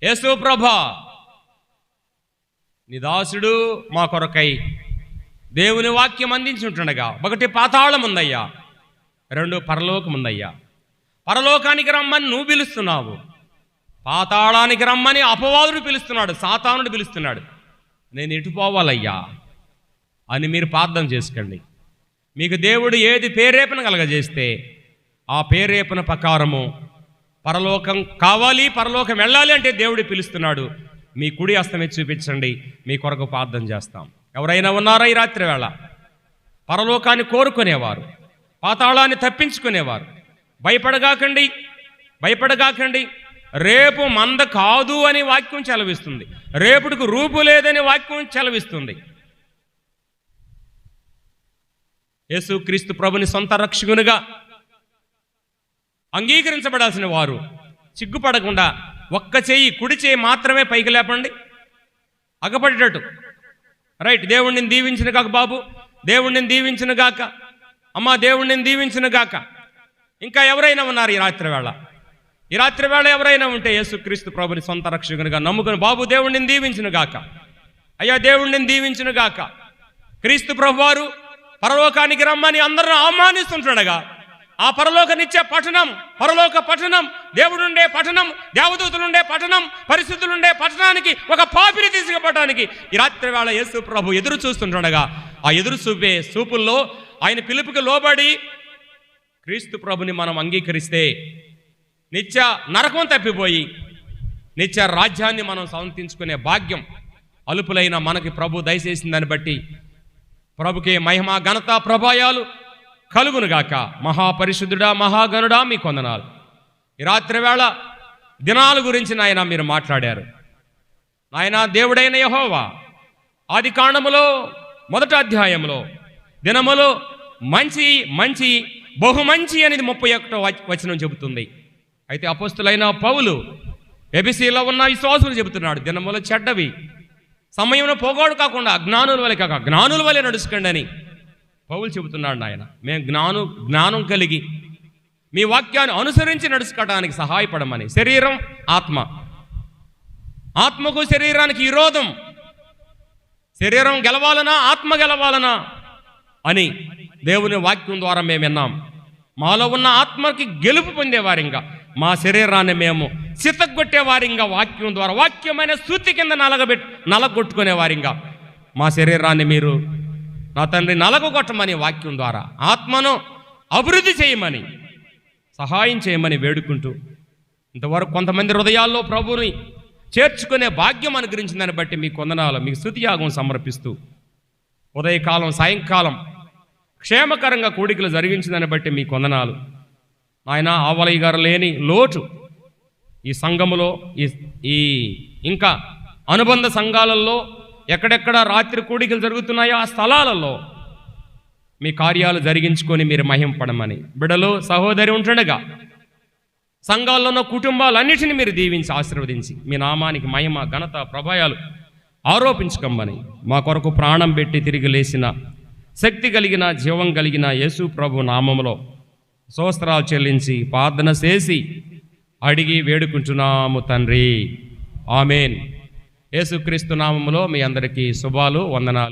యేసు ప్రభా నీ దాసుడు మా కొరకై దేవుని వాక్యం అందించుంటుండగా, ఒకటి పాతాళం ఉందయ్యా, 2 పరలోకం ఉందయ్యా. పరలోకానికి రమ్మని నువ్వు పిలుస్తున్నావు, పాతాళానికి రమ్మని అపవాదుడు పిలుస్తున్నాడు, సాతానుడు పిలుస్తున్నాడు. నేను ఎటు పోవాలయ్యా అని మీరు ప్రార్థన చేసుకోండి. మీకు దేవుడు ఏది ప్రేరేపణ కలగజేస్తే ఆ ప్రేరేపణ ప్రకారము పరలోకం కావాలి, పరలోకం వెళ్ళాలి అంటే దేవుడు పిలుస్తున్నాడు. మీ కుడి హస్తమే చూపించండి, మీ కొరకు ప్రార్థన చేస్తాం. ఎవరైనా ఉన్నారా ఈ రాత్రి వేళ పరలోకాన్ని కోరుకునేవారు, పాతాళాన్ని తప్పించుకునేవారు? భయపడగాకండి. రేపు మంద కాదు అని వాక్యం చెలవిస్తుంది, రేపుడికి రూపు లేదని వాక్యం చెలవిస్తుంది. యేసుక్రీస్తు ప్రభుని సొంత రక్షకునిగా అంగీకరించబడాల్సిన వారు సిగ్గుపడకుండా ఒక్క చెయ్యి, కుడి చెయ్యి మాత్రమే పైకి లేపండి, అగపడేటట్టు. రైట్. దేవుణ్ణి దీవించిన గాక బాబు, దేవుణ్ణి దీవించిన గాక అమ్మా, దేవుణ్ణి దీవించిన గాక. ఇంకా ఎవరైనా ఉన్నారు ఈ రాత్రి వేళ? ఈ రాత్రి వేళ ఎవరైనా ఉంటే యేసుక్రీస్తు ప్రభుని సొంత రక్షకునిగా నమ్ముకుని, బాబు దేవుణ్ణి దీవించిన గాక, అయ్యా దేవుణ్ణి దీవించిన గాక. క్రీస్తు ప్రభువారు పరలోకానికి రమ్మని అందరూ ఆహ్వానిస్తుంటుండగా, ఆ పరలోకనిచ్చే పట్టణం, పరలోక పట్టణం, దేవుడుండే పట్టణం, దేవదూతలుండే పట్టణం, పరిశుద్ధులుండే పట్టణానికి ఒక పాపిని తీసుకుపోవటానికి ఈ రాత్రి వేళ యేసు ప్రభు ఎదురు చూస్తుంటుండగా, ఆ ఎదురు చూపే చూపుల్లో ఆయన పిలుపుకి లోబడి క్రీస్తు ప్రభుని మనం అంగీకరిస్తే నిత్య నరకం తప్పిపోయి నిత్య రాజ్యాన్ని మనం సమర్థించుకునే భాగ్యం అలుపులైన మనకి ప్రభు దయచేసిందని బట్టి ప్రభుకే మహిమ ఘనత ప్రభాయాలు కలుగునుగాక. మహాపరిశుద్ధుడా, మహాగణుడా, మీ కొందనాలు. ఈ రాత్రి వేళ దినాల గురించి నాయన మీరు మాట్లాడారు. నాయన దేవుడైన యెహోవా ఆది కాండములో 1వ అధ్యాయంలో దినములో మంచి మంచి బహుమంచి అనేది 31వ వచనం చెబుతుంది. అయితే అపోస్తులైన పౌలు ఎబిసిలో ఉన్న విశ్వాసులు చెబుతున్నాడు, దినములో చెడ్డవి, సమయంలో పోగోడు కాకుండా అజ్ఞానుల వలె కాక జ్ఞానుల వలె నడుచుకోండి అని పౌలు చెబుతున్నాడు. ఆయన మేము జ్ఞానం కలిగి మీ వాక్యాన్ని అనుసరించి నడుచుకోవడానికి సహాయపడమని. శరీరం ఆత్మ, ఆత్మకు శరీరానికి విరోధం. శరీరం గెలవాలనా ఆత్మ గెలవాలనా అని దేవుని వాక్యం ద్వారా మేము విన్నాం. మాలో ఉన్న ఆత్మకి గెలుపు పొందేవారింగా మా శరీరాన్ని మేము చితగొట్టేవారింగా వాక్యం ద్వారా వాక్యమైన స్తుతి కింద నలగొట్టుకునేవారింగా మా శరీరాన్ని మీరు నా తండ్రి నలగొట్టమని వాక్యం ద్వారా ఆత్మను అభివృద్ధి చేయమని సహాయం చేయమని వేడుకుంటూ ఇంతవరకు కొంతమంది హృదయాల్లో ప్రభువుని చేర్చుకునే భాగ్యం అనుగ్రహించిందని బట్టి మీ కొందనాలు మీకు స్తుతియాగం సమర్పిస్తూ ఉదయకాలం సాయంకాలం క్షేమకరంగా కూడికలు జరిగించిందని బట్టి మీ కొందనాలు. ఆయన ఆవలయ్య గారు లేని లోటు ఈ సంఘములో ఈ ఇంకా అనుబంధ సంఘాలలో ఎక్కడెక్కడ రాత్రి కూడికలు జరుగుతున్నాయో ఆ స్థలాలలో మీ కార్యాలు జరిగించుకొని మీరు మహింపడమని. బిడలు సహోదరి ఉంటుండగా సంఘాల్లో ఉన్న కుటుంబాలన్నిటిని మీరు దీవించి ఆశీర్వదించి మీ నామానికి మహిమ ఘనత ప్రభాయాలు ఆరోపించుకోమని మా కొరకు ప్రాణం పెట్టి తిరిగి లేచిన శక్తి కలిగిన జీవం కలిగిన యేసు ప్రభు నామములో స్తోత్రాలు చెల్లించి ప్రార్థన చేసి అడిగి వేడుకుంటున్నాము తండ్రి. ఆమేన్. యేసుక్రీస్తు నామములో మీ అందరికీ శుభాలు, వందనాలు.